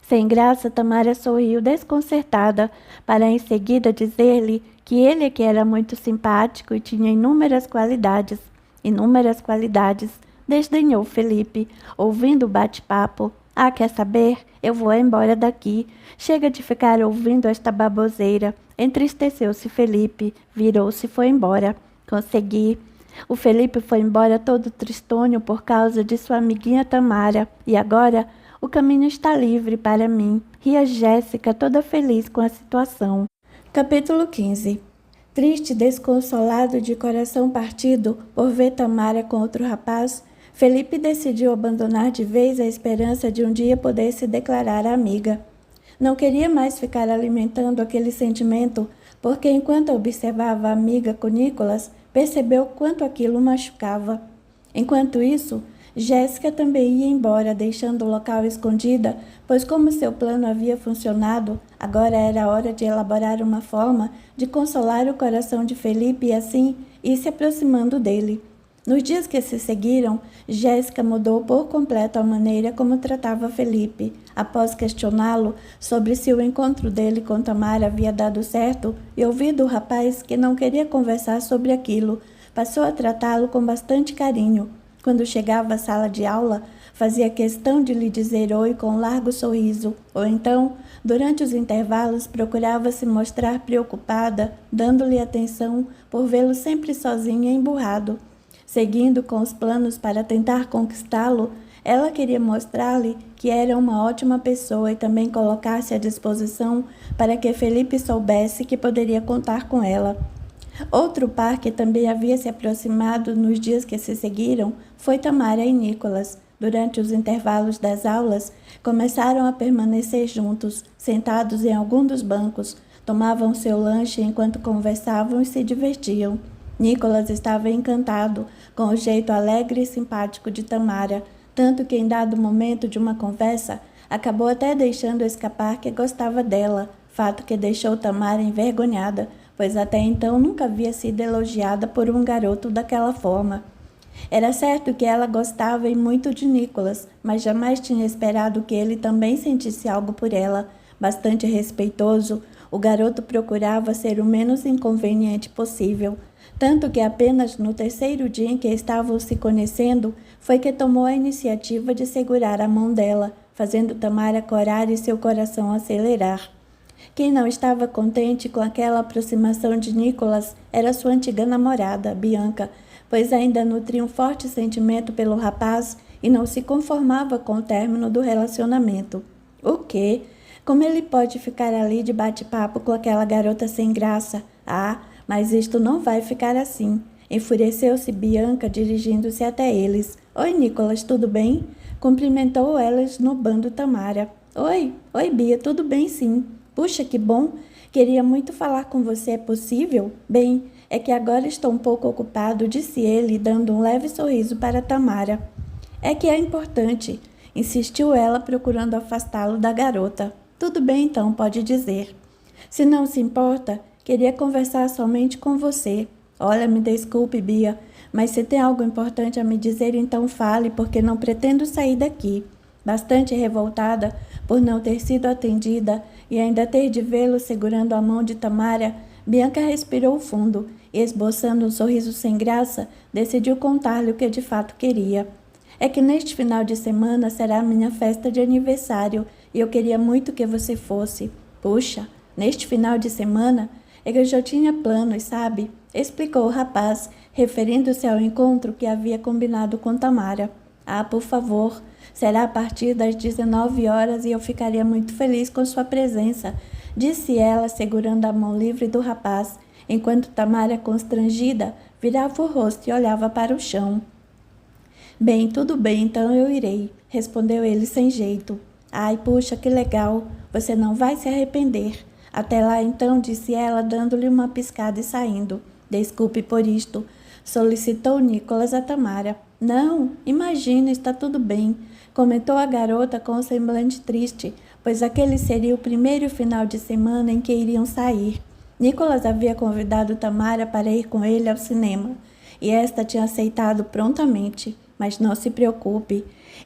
Sem graça, Tamara sorriu desconcertada, para em seguida dizer-lhe que ele é que era muito simpático e tinha inúmeras qualidades. Inúmeras qualidades, desdenhou Felipe, ouvindo o bate-papo. Ah, quer saber? Eu vou embora daqui. Chega de ficar ouvindo esta baboseira. Entristeceu-se Felipe, virou-se e foi embora. Consegui. O Felipe foi embora todo tristonho por causa de sua amiguinha Tamara, e agora o caminho está livre para mim, ria Jéssica, toda feliz com a situação. Capítulo 15. Triste e desconsolado, de coração partido por ver Tamara com outro rapaz, Felipe decidiu abandonar de vez a esperança de um dia poder se declarar amiga. Não queria mais ficar alimentando aquele sentimento, porque enquanto observava a amiga com Nicholas, percebeu quanto aquilo machucava. Enquanto isso, Jéssica também ia embora, deixando o local escondida, pois como seu plano havia funcionado, agora era hora de elaborar uma forma de consolar o coração de Felipe e assim ir se aproximando dele. Nos dias que se seguiram, Jéssica mudou por completo a maneira como tratava Felipe. Após questioná-lo sobre se o encontro dele com Tamara havia dado certo e ouvido o rapaz que não queria conversar sobre aquilo, passou a tratá-lo com bastante carinho. Quando chegava à sala de aula, fazia questão de lhe dizer oi com um largo sorriso, ou então, durante os intervalos, procurava se mostrar preocupada, dando-lhe atenção por vê-lo sempre sozinho e emburrado. Seguindo com os planos para tentar conquistá-lo, ela queria mostrar-lhe que era uma ótima pessoa e também colocar-se à disposição para que Felipe soubesse que poderia contar com ela. Outro par que também havia se aproximado nos dias que se seguiram foi Tamara e Nicholas. Durante os intervalos das aulas, começaram a permanecer juntos, sentados em algum dos bancos, tomavam seu lanche enquanto conversavam e se divertiam. Nicholas estava encantado com o jeito alegre e simpático de Tamara, tanto que em dado momento de uma conversa, acabou até deixando escapar que gostava dela, fato que deixou Tamara envergonhada, pois até então nunca havia sido elogiada por um garoto daquela forma. Era certo que ela gostava e muito de Nicholas, mas jamais tinha esperado que ele também sentisse algo por ela. Bastante respeitoso, o garoto procurava ser o menos inconveniente possível, tanto que apenas no terceiro dia em que estavam se conhecendo foi que tomou a iniciativa de segurar a mão dela, fazendo Tamara corar e seu coração acelerar. Quem não estava contente com aquela aproximação de Nicholas era sua antiga namorada, Bianca, pois ainda nutria um forte sentimento pelo rapaz e não se conformava com o término do relacionamento. O quê? Como ele pode ficar ali de bate-papo com aquela garota sem graça? Ah, mas isto não vai ficar assim. Enfureceu-se Bianca, dirigindo-se até eles. Oi, Nicholas, tudo bem? Cumprimentou ela esnobando Tamara. Oi, Bia, tudo bem sim. Puxa, que bom. Queria muito falar com você, é possível? Bem, é que agora estou um pouco ocupado, disse ele, dando um leve sorriso para Tamara. É que é importante, insistiu ela, procurando afastá-lo da garota. Tudo bem, então, pode dizer. Se não se importa, queria conversar somente com você. Olha, me desculpe, Bia, mas se tem algo importante a me dizer, então fale, porque não pretendo sair daqui. Bastante revoltada por não ter sido atendida e ainda ter de vê-lo segurando a mão de Tamara, Bianca respirou fundo e, esboçando um sorriso sem graça, decidiu contar-lhe o que de fato queria. É que neste final de semana será a minha festa de aniversário e eu queria muito que você fosse. Puxa, neste final de semana é que eu já tinha planos, sabe? Explicou o rapaz, referindo-se ao encontro que havia combinado com Tamara. Ah, por favor, será a partir das 19 horas e eu ficaria muito feliz com sua presença, disse ela, segurando a mão livre do rapaz, enquanto Tamara, constrangida, virava o rosto e olhava para o chão. Bem, tudo bem, então eu irei, respondeu ele sem jeito. Ai, puxa, que legal, você não vai se arrepender. Até lá então, disse ela, dando-lhe uma piscada e saindo. Desculpe por isto, solicitou Nicholas a Tamara. Não, imagina, está tudo bem, comentou a garota com um semblante triste, pois aquele seria o primeiro final de semana em que iriam sair. Nicholas havia convidado Tamara para ir com ele ao cinema, e esta tinha aceitado prontamente. Mas não se preocupe,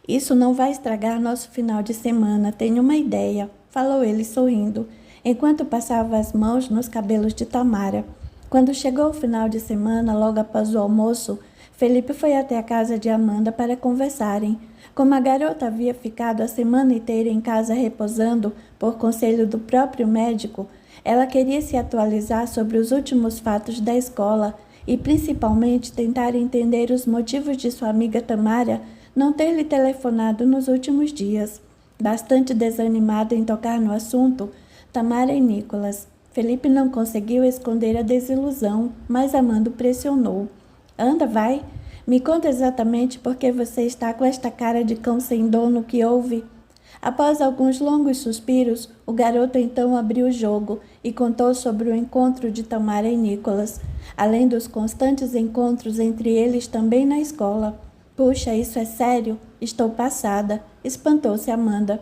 isso não vai estragar nosso final de semana, tenho uma ideia, falou ele sorrindo, enquanto passava as mãos nos cabelos de Tamara. Quando chegou o final de semana, logo após o almoço, Felipe foi até a casa de Amanda para conversarem. Como a garota havia ficado a semana inteira em casa repousando, por conselho do próprio médico, ela queria se atualizar sobre os últimos fatos da escola e principalmente tentar entender os motivos de sua amiga Tamara não ter lhe telefonado nos últimos dias. Bastante desanimado em tocar no assunto, Tamara e Nicholas. Felipe não conseguiu esconder a desilusão, mas Amanda o pressionou. Anda, vai. Me conta exatamente por que você está com esta cara de cão sem dono que houve. Após alguns longos suspiros, o garoto então abriu o jogo e contou sobre o encontro de Tamara e Nicholas, além dos constantes encontros entre eles também na escola. Puxa, isso é sério? Estou passada, espantou-se Amanda.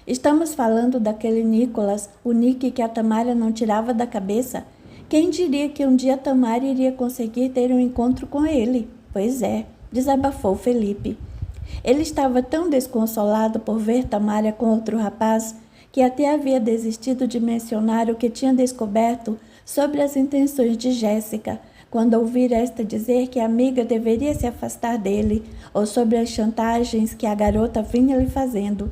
Estamos falando daquele Nicholas, o Nick que a Tamara não tirava da cabeça? Quem diria que um dia Tamara iria conseguir ter um encontro com ele? Pois é, desabafou Felipe. Ele estava tão desconsolado por ver Tamara com outro rapaz que até havia desistido de mencionar o que tinha descoberto sobre as intenções de Jéssica, quando ouvira esta dizer que a amiga deveria se afastar dele, ou sobre as chantagens que a garota vinha lhe fazendo.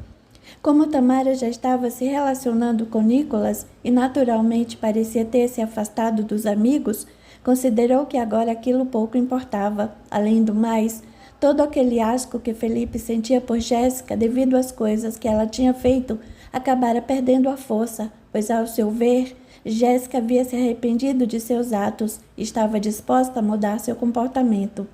Como Tamara já estava se relacionando com Nicholas e naturalmente parecia ter se afastado dos amigos, considerou que agora aquilo pouco importava. Além do mais, todo aquele asco que Felipe sentia por Jéssica devido às coisas que ela tinha feito acabara perdendo a força, pois, ao seu ver, Jéssica havia se arrependido de seus atos e estava disposta a mudar seu comportamento.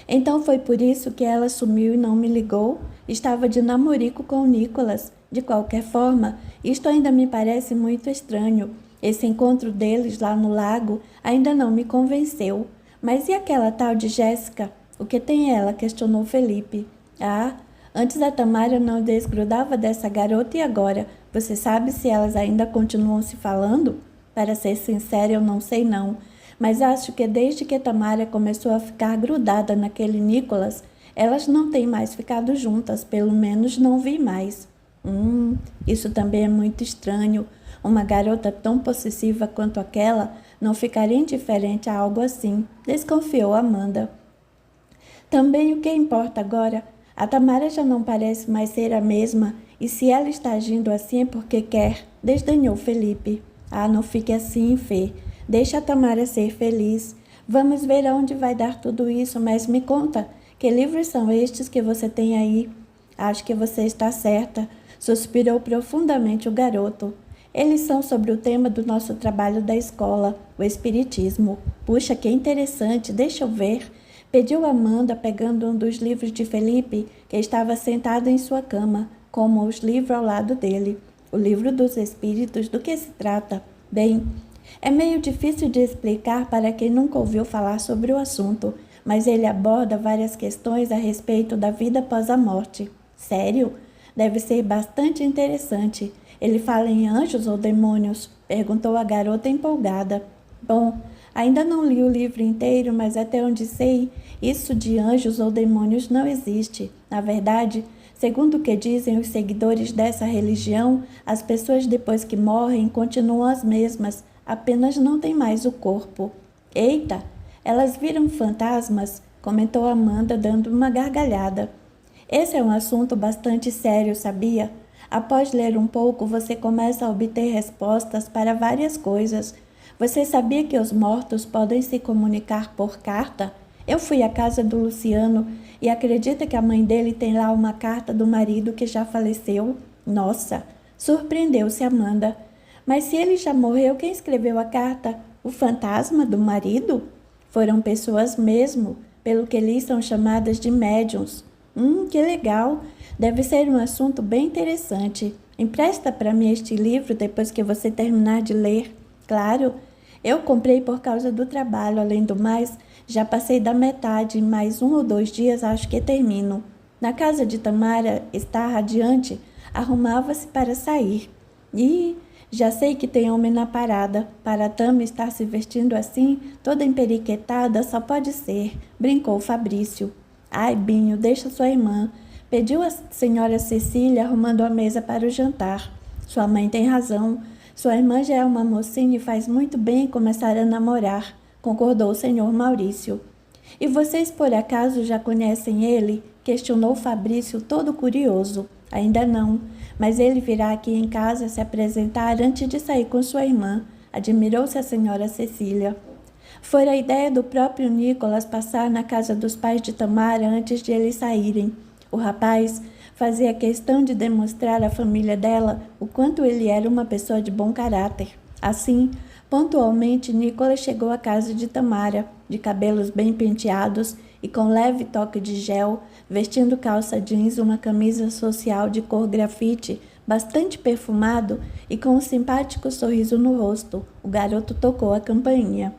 Então foi por isso que ela sumiu e não me ligou? Estava de namorico com o Nicholas. De qualquer forma, isto ainda me parece muito estranho. Esse encontro deles lá no lago ainda não me convenceu. Mas e aquela tal de Jéssica? O que tem ela? Questionou Felipe. Ah, antes a Tamara não desgrudava dessa garota e agora? Você sabe se elas ainda continuam se falando? Para ser sincera, eu não sei não. Mas acho que desde que Tamara começou a ficar grudada naquele Nicholas, elas não têm mais ficado juntas, pelo menos não vi mais. Isso também é muito estranho. Uma garota tão possessiva quanto aquela não ficaria indiferente a algo assim, desconfiou Amanda. Também o que importa agora? A Tamara já não parece mais ser a mesma, e se ela está agindo assim é porque quer, desdenhou Felipe. Ah, não fique assim, Fê. Deixa a Tamara ser feliz. Vamos ver aonde vai dar tudo isso, mas me conta, que livros são estes que você tem aí? Acho que você está certa, suspirou profundamente o garoto. Eles são sobre o tema do nosso trabalho da escola, o Espiritismo. Puxa, que interessante, deixa eu ver. Pediu Amanda, pegando um dos livros de Felipe, que estava sentado em sua cama, com os livros ao lado dele. O livro dos Espíritos, do que se trata? Bem, é meio difícil de explicar para quem nunca ouviu falar sobre o assunto, mas ele aborda várias questões a respeito da vida após a morte. Sério? Deve ser bastante interessante. Ele fala em anjos ou demônios? Perguntou a garota empolgada. Bom, ainda não li o livro inteiro, mas até onde sei, isso de anjos ou demônios não existe. Na verdade, segundo o que dizem os seguidores dessa religião, as pessoas depois que morrem continuam as mesmas, apenas não têm mais o corpo. Eita, elas viram fantasmas? Comentou Amanda, dando uma gargalhada. Esse é um assunto bastante sério, sabia? Após ler um pouco, você começa a obter respostas para várias coisas. Você sabia que os mortos podem se comunicar por carta? Eu fui à casa do Luciano e acredita que a mãe dele tem lá uma carta do marido que já faleceu? Nossa! Surpreendeu-se Amanda. Mas se ele já morreu, quem escreveu a carta? O fantasma do marido? Foram pessoas mesmo, pelo que lhes são chamadas de médiuns. Que legal! Deve ser um assunto bem interessante. Empresta para mim este livro depois que você terminar de ler. Claro, eu comprei por causa do trabalho. Além do mais, já passei da metade. Em mais 1 ou 2 dias acho que termino. Na casa de Tamara está radiante. Arrumava-se para sair. Já sei que tem homem na parada. Para Tama estar se vestindo assim, toda emperiquetada, só pode ser, brincou Fabrício. Ai, Binho, deixa sua irmã. Pediu a senhora Cecília arrumando a mesa para o jantar. Sua mãe tem razão. Sua irmã já é uma mocinha e faz muito bem em começar a namorar, concordou o senhor Maurício. E vocês por acaso já conhecem ele? Questionou Fabrício todo curioso. Ainda não, mas ele virá aqui em casa se apresentar antes de sair com sua irmã, admirou-se a senhora Cecília. Foi a ideia do próprio Nicolas passar na casa dos pais de Tamara antes de eles saírem. O rapaz fazia questão de demonstrar à família dela o quanto ele era uma pessoa de bom caráter. Assim, pontualmente, Nicolas chegou à casa de Tamara, de cabelos bem penteados e com leve toque de gel, vestindo calça jeans, uma camisa social de cor grafite, bastante perfumado e com um simpático sorriso no rosto. O garoto tocou a campainha.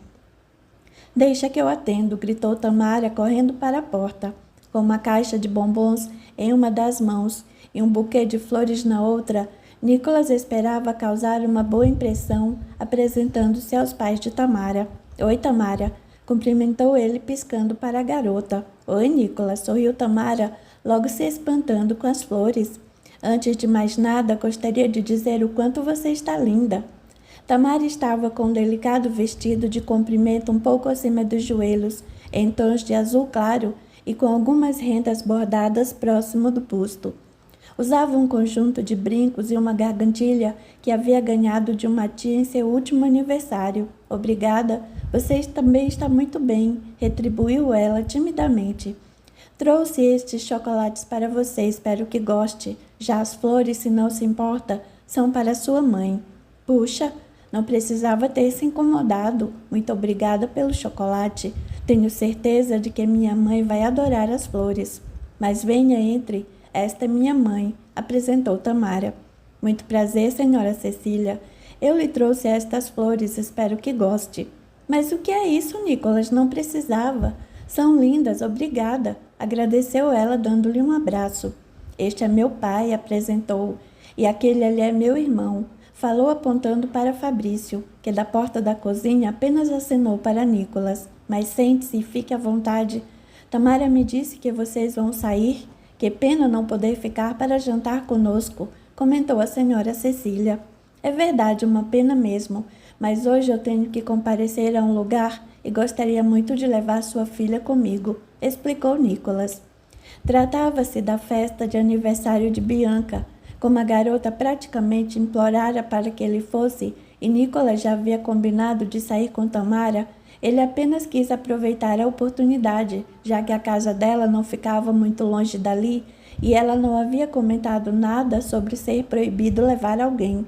Deixa que eu atendo, gritou Tamara, correndo para a porta. Com uma caixa de bombons em uma das mãos e um buquê de flores na outra, Nicolas esperava causar uma boa impressão, apresentando-se aos pais de Tamara. Oi, Tamara, cumprimentou ele, piscando para a garota. Oi, Nicolas, sorriu Tamara, logo se espantando com as flores. Antes de mais nada, gostaria de dizer o quanto você está linda. Tamara estava com um delicado vestido de comprimento um pouco acima dos joelhos, em tons de azul claro e com algumas rendas bordadas próximo do busto. Usava um conjunto de brincos e uma gargantilha que havia ganhado de uma tia em seu último aniversário. Obrigada, você também está muito bem, retribuiu ela timidamente. Trouxe estes chocolates para você, espero que goste. Já as flores, se não se importa, são para sua mãe. Puxa, não precisava ter se incomodado. Muito obrigada pelo chocolate. Tenho certeza de que minha mãe vai adorar as flores. Mas venha, entre. Esta é minha mãe, apresentou Tamara. Muito prazer, senhora Cecília. Eu lhe trouxe estas flores, espero que goste. Mas o que é isso, Nicolas? Não precisava. São lindas, obrigada, agradeceu ela, dando-lhe um abraço. Este é meu pai, apresentou, e aquele ali é meu irmão. Falou apontando para Fabrício, que da porta da cozinha apenas acenou para Nicolas. Mas sente-se e fique à vontade. Tamara me disse que vocês vão sair. Que pena não poder ficar para jantar conosco, comentou a senhora Cecília. É verdade, uma pena mesmo, mas hoje eu tenho que comparecer a um lugar e gostaria muito de levar sua filha comigo, explicou Nicolas. Tratava-se da festa de aniversário de Bianca. Como a garota praticamente implorara para que ele fosse e Nicolas já havia combinado de sair com Tamara, ele apenas quis aproveitar a oportunidade, já que a casa dela não ficava muito longe dali e ela não havia comentado nada sobre ser proibido levar alguém.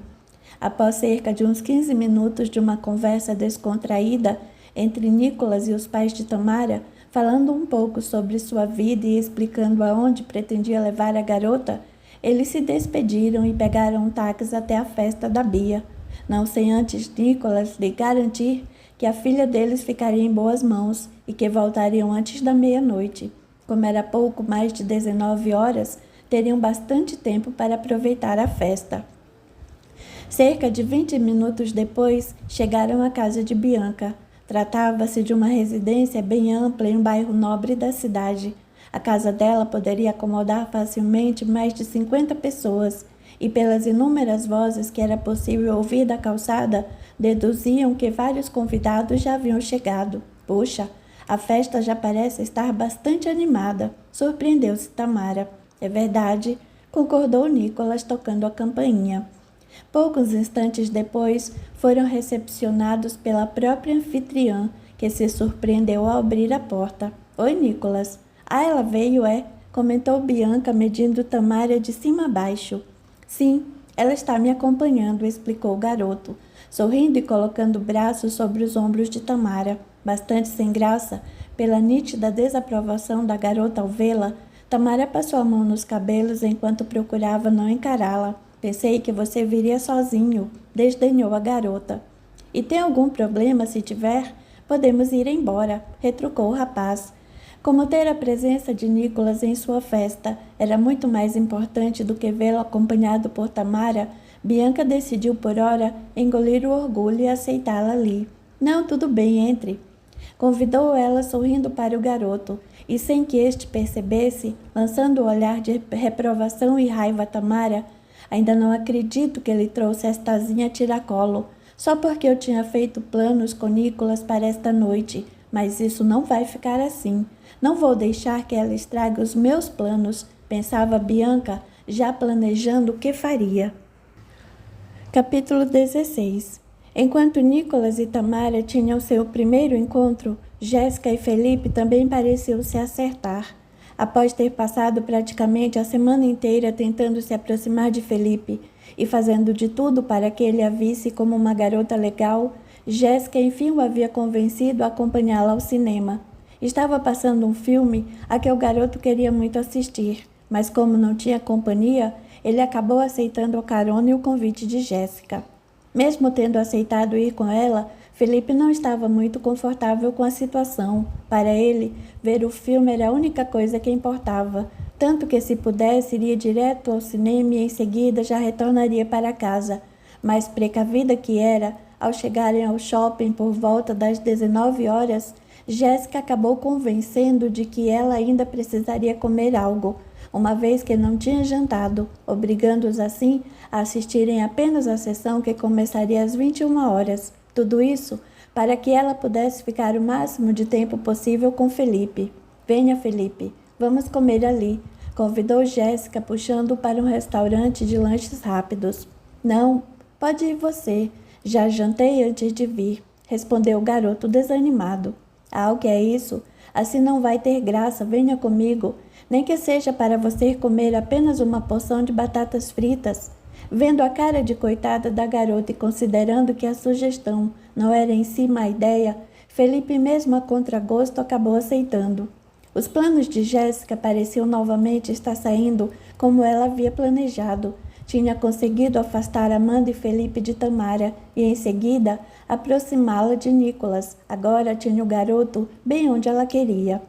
Após cerca de uns 15 minutos de uma conversa descontraída entre Nicolas e os pais de Tamara, falando um pouco sobre sua vida e explicando aonde pretendia levar a garota, eles se despediram e pegaram um táxi até a festa da Bia, não sem antes Nicolas lhe garantir que a filha deles ficaria em boas mãos e que voltariam antes da meia-noite. Como era pouco mais de 19 horas, teriam bastante tempo para aproveitar a festa. Cerca de 20 minutos depois, chegaram à casa de Bianca. Tratava-se de uma residência bem ampla em um bairro nobre da cidade. A casa dela poderia acomodar facilmente mais de 50 pessoas, e pelas inúmeras vozes que era possível ouvir da calçada, deduziam que vários convidados já haviam chegado. Puxa, a festa já parece estar bastante animada, surpreendeu-se Tamara. É verdade, concordou Nicholas tocando a campainha. Poucos instantes depois, foram recepcionados pela própria anfitriã, que se surpreendeu ao abrir a porta. Oi, Nicholas. Ah, ela veio, é? Comentou Bianca, medindo Tamara de cima a baixo. Sim, ela está me acompanhando, explicou o garoto, sorrindo e colocando o braço sobre os ombros de Tamara. Bastante sem graça, pela nítida desaprovação da garota ao vê-la, Tamara passou a mão nos cabelos enquanto procurava não encará-la. Pensei que você viria sozinho, desdenhou a garota. E tem algum problema se tiver? Podemos ir embora, retrucou o rapaz. Como ter a presença de Nicholas em sua festa era muito mais importante do que vê-lo acompanhado por Tamara, Bianca decidiu por ora engolir o orgulho e aceitá-la ali. Não, tudo bem, entre. Convidou ela sorrindo para o garoto, e sem que este percebesse, lançando o olhar de reprovação e raiva a Tamara, ainda não acredito que ele trouxe estazinha a tiracolo, só porque eu tinha feito planos com Nicholas para esta noite, mas isso não vai ficar assim. Não vou deixar que ela estrague os meus planos, pensava Bianca, já planejando o que faria. Capítulo 16. Enquanto Nicholas e Tamara tinham seu primeiro encontro, Jéssica e Felipe também pareciam se acertar. Após ter passado praticamente a semana inteira tentando se aproximar de Felipe e fazendo de tudo para que ele a visse como uma garota legal, Jéssica enfim o havia convencido a acompanhá-la ao cinema. Estava passando um filme a que o garoto queria muito assistir, mas como não tinha companhia, ele acabou aceitando o carona e o convite de Jéssica. Mesmo tendo aceitado ir com ela, Felipe não estava muito confortável com a situação. Para ele, ver o filme era a única coisa que importava, tanto que se pudesse iria direto ao cinema e em seguida já retornaria para casa. Mas precavida que era, ao chegarem ao shopping por volta das 19 horas, Jéssica acabou convencendo de que ela ainda precisaria comer algo, uma vez que não tinha jantado, obrigando-os assim a assistirem apenas à sessão que começaria às 21 horas. Tudo isso para que ela pudesse ficar o máximo de tempo possível com Felipe. Venha, Felipe, vamos comer ali, convidou Jéssica, puxando-o para um restaurante de lanches rápidos. Não, pode ir você, já jantei antes de vir, respondeu o garoto desanimado. Ah, o que é isso? Assim não vai ter graça, venha comigo, nem que seja para você comer apenas uma porção de batatas fritas. Vendo a cara de coitada da garota e considerando que a sugestão não era em si má ideia, Felipe, mesmo a contragosto, acabou aceitando. Os planos de Jéssica pareciam novamente estar saindo como ela havia planejado. Tinha conseguido afastar Amanda e Felipe de Tamara e, em seguida, aproximá-la de Nicholas. Agora tinha o garoto bem onde ela queria.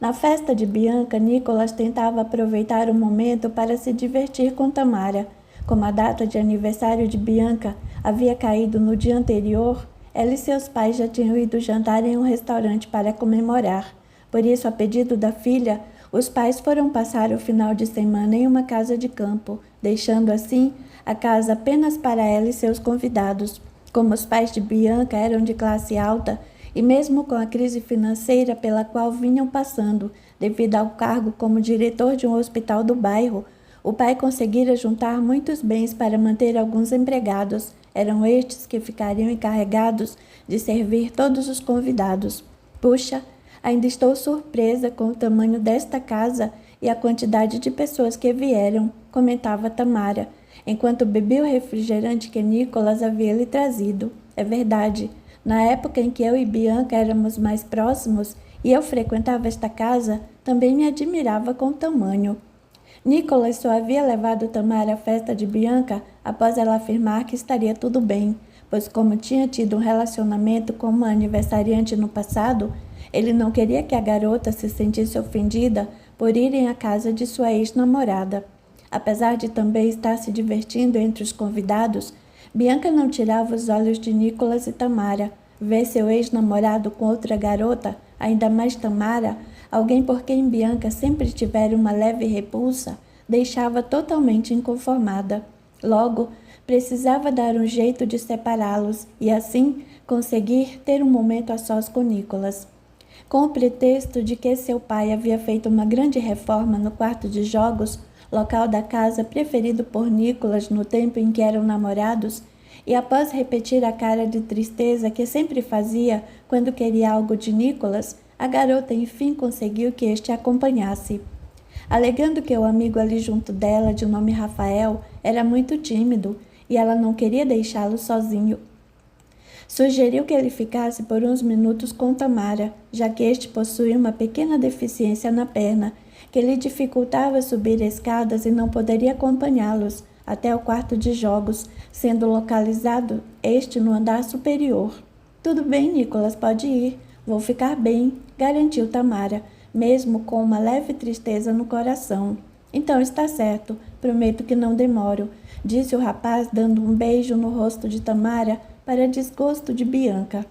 Na festa de Bianca, Nicholas tentava aproveitar o momento para se divertir com Tamara. Como a data de aniversário de Bianca havia caído no dia anterior, ela e seus pais já tinham ido jantar em um restaurante para comemorar. Por isso, a pedido da filha, os pais foram passar o final de semana em uma casa de campo, deixando assim a casa apenas para ela e seus convidados. Como os pais de Bianca eram de classe alta, e mesmo com a crise financeira pela qual vinham passando, devido ao cargo como diretor de um hospital do bairro, o pai conseguira juntar muitos bens para manter alguns empregados. Eram estes que ficariam encarregados de servir todos os convidados. Puxa, ainda estou surpresa com o tamanho desta casa e a quantidade de pessoas que vieram, comentava Tamara, enquanto bebia o refrigerante que Nicholas havia lhe trazido. É verdade, na época em que eu e Bianca éramos mais próximos e eu frequentava esta casa, também me admirava com o tamanho. Nicholas só havia levado Tamara à festa de Bianca após ela afirmar que estaria tudo bem, pois como tinha tido um relacionamento com uma aniversariante no passado, ele não queria que a garota se sentisse ofendida por irem à casa de sua ex-namorada. Apesar de também estar se divertindo entre os convidados, Bianca não tirava os olhos de Nicholas e Tamara. Ver seu ex-namorado com outra garota, ainda mais Tamara, alguém por quem Bianca sempre tivera uma leve repulsa, deixava totalmente inconformada. Logo, precisava dar um jeito de separá-los e assim conseguir ter um momento a sós com Nicholas. Com o pretexto de que seu pai havia feito uma grande reforma no quarto de jogos, local da casa preferido por Nicholas no tempo em que eram namorados, e após repetir a cara de tristeza que sempre fazia quando queria algo de Nicholas, a garota enfim conseguiu que este a acompanhasse. Alegando que o amigo ali junto dela, de nome Rafael, era muito tímido e ela não queria deixá-lo sozinho, sugeriu que ele ficasse por uns minutos com Tamara, já que este possuía uma pequena deficiência na perna, que lhe dificultava subir escadas e não poderia acompanhá-los até o quarto de jogos, sendo localizado este no andar superior. Tudo bem, Nicholas, pode ir. Vou ficar bem, garantiu Tamara, mesmo com uma leve tristeza no coração. Então está certo, prometo que não demoro, disse o rapaz, dando um beijo no rosto de Tamara, para desgosto de Bianca.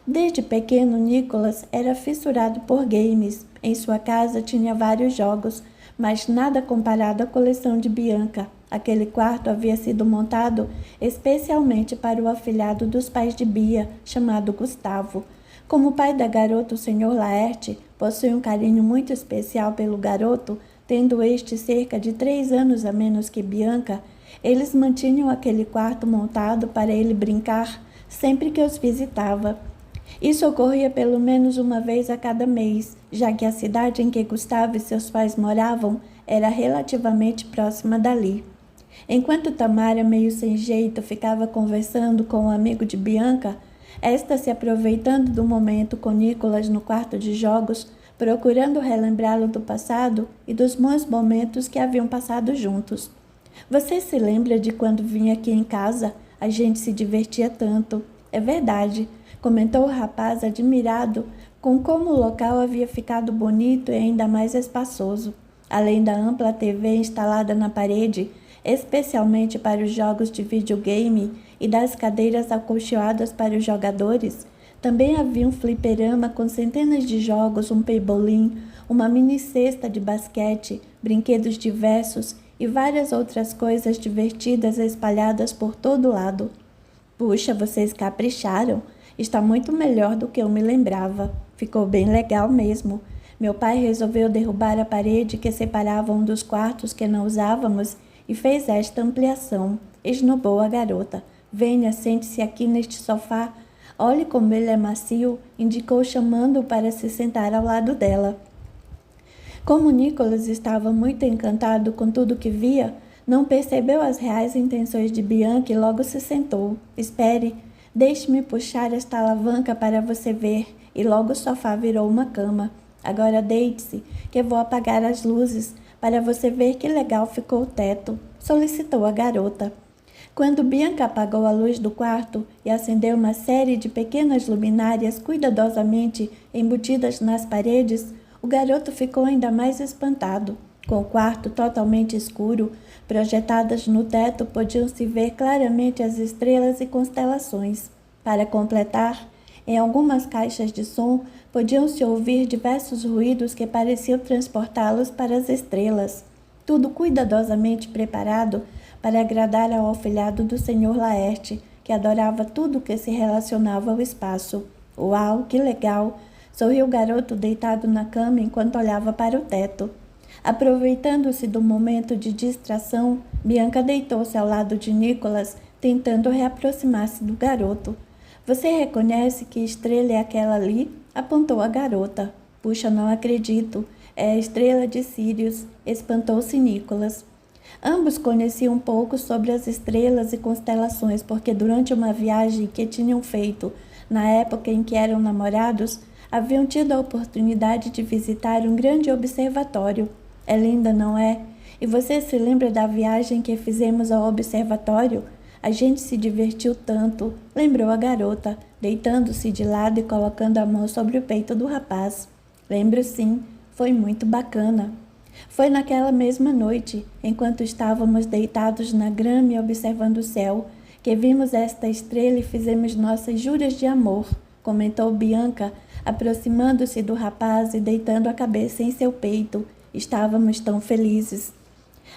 Desde pequeno, Nicholas era fissurado por games. Em sua casa tinha vários jogos, mas nada comparado à coleção de Bianca. Aquele quarto havia sido montado especialmente para o afilhado dos pais de Bia, chamado Gustavo. Como o pai da garota, o Sr. Laerte, possui um carinho muito especial pelo garoto, tendo este cerca de 3 anos a menos que Bianca, eles mantinham aquele quarto montado para ele brincar sempre que os visitava. Isso ocorria pelo menos uma vez a cada mês, já que a cidade em que Gustavo e seus pais moravam era relativamente próxima dali. Enquanto Tamara, meio sem jeito, ficava conversando com um amigo de Bianca, esta se aproveitando do momento com Nicholas no quarto de jogos, procurando relembrá-lo do passado e dos bons momentos que haviam passado juntos. Você se lembra de quando vinha aqui em casa? A gente se divertia tanto. É verdade, comentou o rapaz, admirado com como o local havia ficado bonito e ainda mais espaçoso. Além da ampla TV instalada na parede, especialmente para os jogos de videogame e das cadeiras acolchoadas para os jogadores, também havia um fliperama com centenas de jogos, um pebolim, uma mini cesta de basquete, brinquedos diversos e várias outras coisas divertidas espalhadas por todo lado. Puxa, vocês capricharam. Está muito melhor do que eu me lembrava. Ficou bem legal mesmo. Meu pai resolveu derrubar a parede que separava um dos quartos que não usávamos e fez esta ampliação. Esnobou a garota. Venha, sente-se aqui neste sofá. Olhe como ele é macio, indicou chamando-o para se sentar ao lado dela. Como Nicholas estava muito encantado com tudo que via, não percebeu as reais intenções de Bianca e logo se sentou. Espere, deixe-me puxar esta alavanca para você ver. E logo o sofá virou uma cama. Agora deite-se, que eu vou apagar as luzes, para você ver que legal ficou o teto, solicitou a garota. Quando Bianca apagou a luz do quarto e acendeu uma série de pequenas luminárias cuidadosamente embutidas nas paredes, o garoto ficou ainda mais espantado. Com o quarto totalmente escuro, projetadas no teto podiam-se ver claramente as estrelas e constelações. Para completar, em algumas caixas de som podiam-se ouvir diversos ruídos que pareciam transportá-los para as estrelas. Tudo cuidadosamente preparado para agradar ao afilhado do Sr. Laerte, que adorava tudo que se relacionava ao espaço. Uau, que legal! Sorriu o garoto deitado na cama enquanto olhava para o teto. Aproveitando-se do momento de distração, Bianca deitou-se ao lado de Nicholas, tentando reaproximar-se do garoto. Você reconhece que estrela é aquela ali? Apontou a garota. Puxa, não acredito. É a estrela de Sirius, espantou-se Nicholas. Ambos conheciam um pouco sobre as estrelas e constelações, porque durante uma viagem que tinham feito na época em que eram namorados, haviam tido a oportunidade de visitar um grande observatório. É linda, não é? E você se lembra da viagem que fizemos ao observatório? A gente se divertiu tanto, lembrou a garota, deitando-se de lado e colocando a mão sobre o peito do rapaz. Lembro sim, foi muito bacana. Foi naquela mesma noite, enquanto estávamos deitados na grama e observando o céu, que vimos esta estrela e fizemos nossas juras de amor, comentou Bianca, aproximando-se do rapaz e deitando a cabeça em seu peito. Estávamos tão felizes.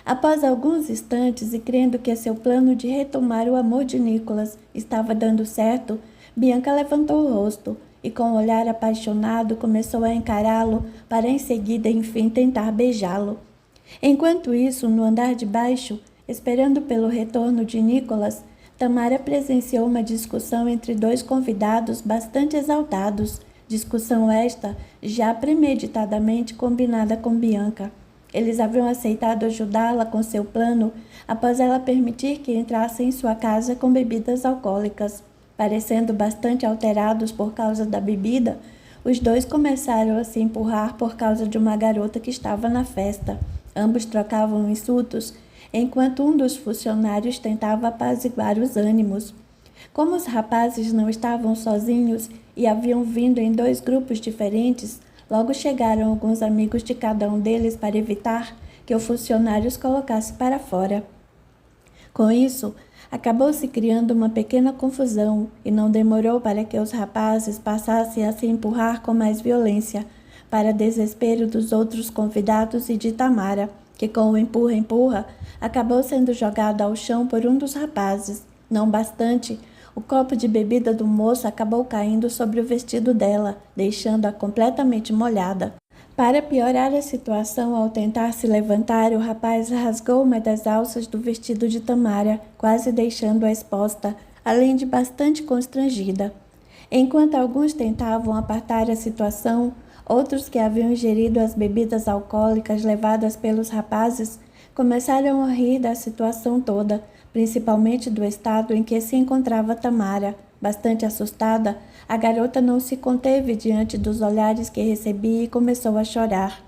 Após alguns instantes e crendo que seu plano de retomar o amor de Nicholas estava dando certo, Bianca levantou o rosto e com um olhar apaixonado começou a encará-lo para em seguida, enfim, tentar beijá-lo. Enquanto isso, no andar de baixo, esperando pelo retorno de Nicholas, Tamara presenciou uma discussão entre dois convidados bastante exaltados, discussão esta já premeditadamente combinada com Bianca. Eles haviam aceitado ajudá-la com seu plano após ela permitir que entrasse em sua casa com bebidas alcoólicas. Parecendo bastante alterados por causa da bebida, os dois começaram a se empurrar por causa de uma garota que estava na festa. Ambos trocavam insultos, enquanto um dos funcionários tentava apaziguar os ânimos. Como os rapazes não estavam sozinhos e haviam vindo em dois grupos diferentes, logo chegaram alguns amigos de cada um deles para evitar que o funcionário os colocasse para fora. Com isso, acabou-se criando uma pequena confusão e não demorou para que os rapazes passassem a se empurrar com mais violência, para desespero dos outros convidados e de Tamara, que com o empurra-empurra acabou sendo jogada ao chão por um dos rapazes. Não bastante, o copo de bebida do moço acabou caindo sobre o vestido dela, deixando-a completamente molhada. Para piorar a situação, ao tentar se levantar, o rapaz rasgou uma das alças do vestido de Tamara, quase deixando-a exposta, além de bastante constrangida. Enquanto alguns tentavam apartar a situação, outros que haviam ingerido as bebidas alcoólicas levadas pelos rapazes começaram a rir da situação toda, principalmente do estado em que se encontrava Tamara. Bastante assustada, a garota não se conteve diante dos olhares que recebia e começou a chorar.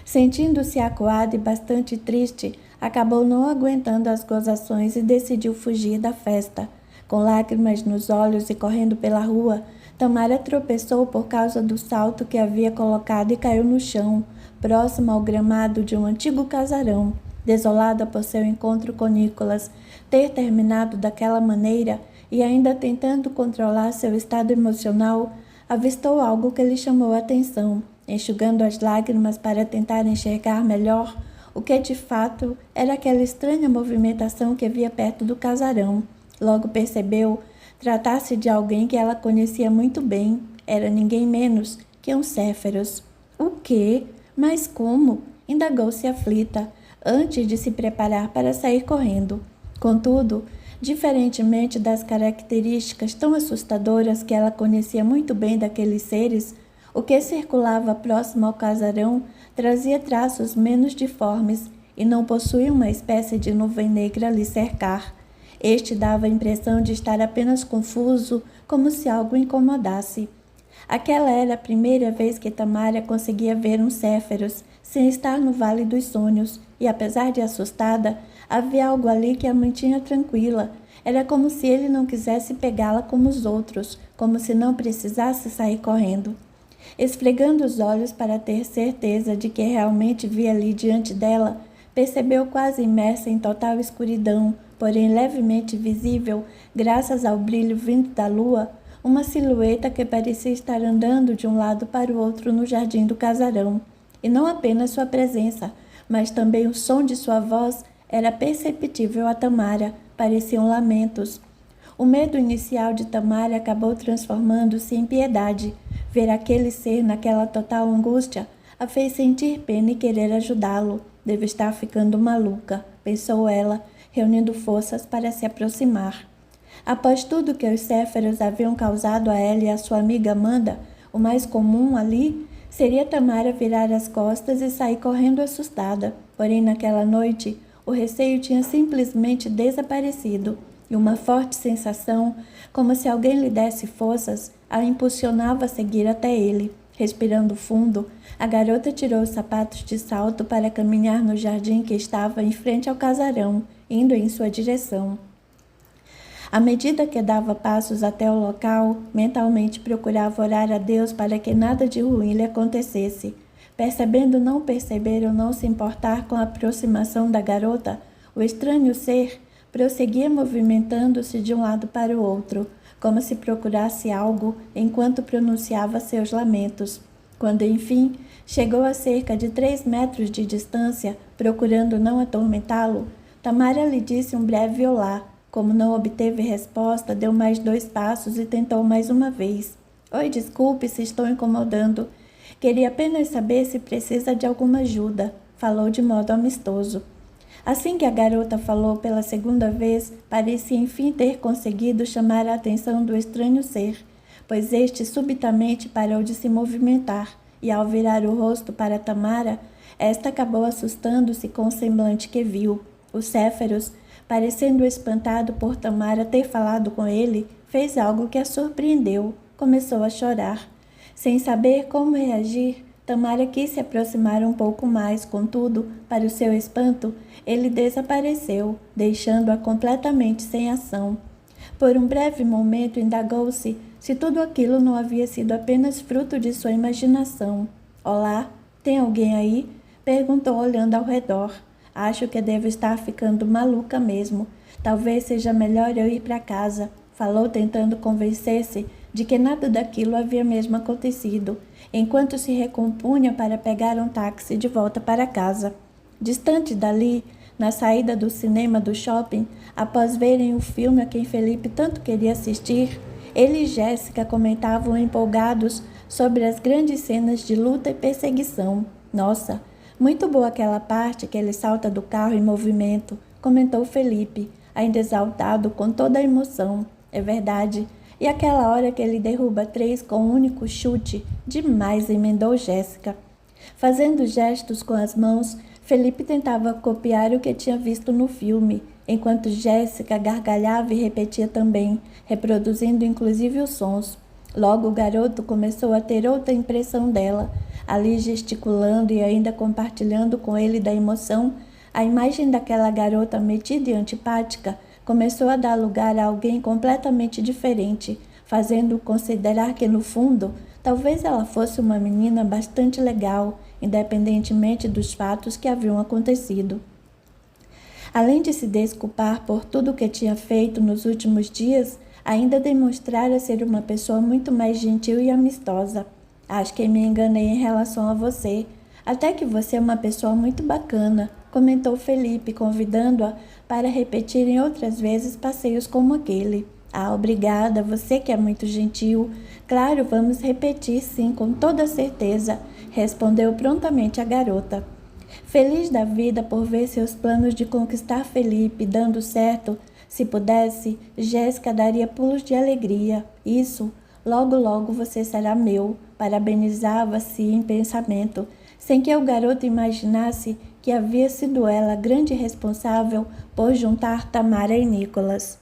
Sentindo-se acuada e bastante triste, acabou não aguentando as gozações e decidiu fugir da festa. Com lágrimas nos olhos e correndo pela rua, Tamara tropeçou por causa do salto que havia colocado e caiu no chão, próximo ao gramado de um antigo casarão. Desolada por seu encontro com Nicholas ter terminado daquela maneira e ainda tentando controlar seu estado emocional, avistou algo que lhe chamou a atenção. Enxugando as lágrimas para tentar enxergar melhor o que de fato era aquela estranha movimentação que via perto do casarão. Logo percebeu tratar-se de alguém que ela conhecia muito bem. Era ninguém menos que um Céferos. O quê? Mas como? Indagou-se aflita, antes de se preparar para sair correndo. Contudo, diferentemente das características tão assustadoras que ela conhecia muito bem daqueles seres, o que circulava próximo ao casarão trazia traços menos diformes e não possuía uma espécie de nuvem negra a lhe cercar. Este dava a impressão de estar apenas confuso, como se algo o incomodasse. Aquela era a primeira vez que Tamara conseguia ver um Céferos sem estar no Vale dos Sonhos, e apesar de assustada, havia algo ali que a mantinha tranquila. Era como se ele não quisesse pegá-la como os outros, como se não precisasse sair correndo. Esfregando os olhos para ter certeza de que realmente via ali diante dela, percebeu quase imersa em total escuridão, porém levemente visível, graças ao brilho vindo da lua, uma silhueta que parecia estar andando de um lado para o outro no jardim do casarão. E não apenas sua presença, mas também o som de sua voz era perceptível a Tamara, pareciam lamentos. O medo inicial de Tamara acabou transformando-se em piedade. Ver aquele ser naquela total angústia a fez sentir pena e querer ajudá-lo. Deve estar ficando maluca, pensou ela, reunindo forças para se aproximar. Após tudo que os Céferos haviam causado a ela e a sua amiga Amanda, o mais comum ali seria Tamara virar as costas e sair correndo assustada. Porém, naquela noite, o receio tinha simplesmente desaparecido e uma forte sensação, como se alguém lhe desse forças, a impulsionava a seguir até ele. Respirando fundo, a garota tirou os sapatos de salto para caminhar no jardim que estava em frente ao casarão, indo em sua direção. À medida que dava passos até o local, mentalmente procurava orar a Deus para que nada de ruim lhe acontecesse. Percebendo não perceber ou não se importar com a aproximação da garota, o estranho ser prosseguia movimentando-se de um lado para o outro, como se procurasse algo enquanto pronunciava seus lamentos. Quando, enfim, chegou a cerca de 3 metros de distância, procurando não atormentá-lo, Tamara lhe disse um breve olá. Como não obteve resposta, deu mais 2 passos e tentou mais uma vez. Oi, desculpe se estou incomodando. Queria apenas saber se precisa de alguma ajuda, falou de modo amistoso. Assim que a garota falou pela segunda vez, parecia enfim ter conseguido chamar a atenção do estranho ser, pois este subitamente parou de se movimentar e, ao virar o rosto para Tamara, esta acabou assustando-se com o semblante que viu. O Céferos, parecendo espantado por Tamara ter falado com ele, fez algo que a surpreendeu. Começou a chorar. Sem saber como reagir, Tamara quis se aproximar um pouco mais, contudo, para o seu espanto, ele desapareceu, deixando-a completamente sem ação. Por um breve momento indagou-se se tudo aquilo não havia sido apenas fruto de sua imaginação. Olá, tem alguém aí? Perguntou olhando ao redor. Acho que devo estar ficando maluca mesmo. Talvez seja melhor eu ir para casa, falou tentando convencer-se de que nada daquilo havia mesmo acontecido, enquanto se recompunha para pegar um táxi de volta para casa. Distante dali, na saída do cinema do shopping, após verem o filme a quem Felipe tanto queria assistir, ele e Jéssica comentavam empolgados sobre as grandes cenas de luta e perseguição. Nossa, muito boa aquela parte que ele salta do carro em movimento, comentou Felipe, ainda exaltado com toda a emoção. É verdade. E aquela hora que ele derruba 3 com um único chute, demais, emendou Jéssica. Fazendo gestos com as mãos, Felipe tentava copiar o que tinha visto no filme, enquanto Jéssica gargalhava e repetia também, reproduzindo inclusive os sons. Logo o garoto começou a ter outra impressão dela, ali gesticulando e ainda compartilhando com ele da emoção. A imagem daquela garota metida e antipática começou a dar lugar a alguém completamente diferente, fazendo-o considerar que, no fundo, talvez ela fosse uma menina bastante legal, independentemente dos fatos que haviam acontecido. Além de se desculpar por tudo o que tinha feito nos últimos dias, ainda demonstrara ser uma pessoa muito mais gentil e amistosa. Acho que me enganei em relação a você. Até que você é uma pessoa muito bacana, comentou Felipe, convidando-a para repetirem outras vezes passeios como aquele. Ah, obrigada, você que é muito gentil. Claro, vamos repetir sim, com toda certeza, respondeu prontamente a garota. Feliz da vida por ver seus planos de conquistar Felipe dando certo, se pudesse, Jéssica daria pulos de alegria. Isso, logo logo você será meu, parabenizava-se em pensamento, sem que o garoto imaginasse que havia sido ela a grande responsável por juntar Tamara e Nicolas.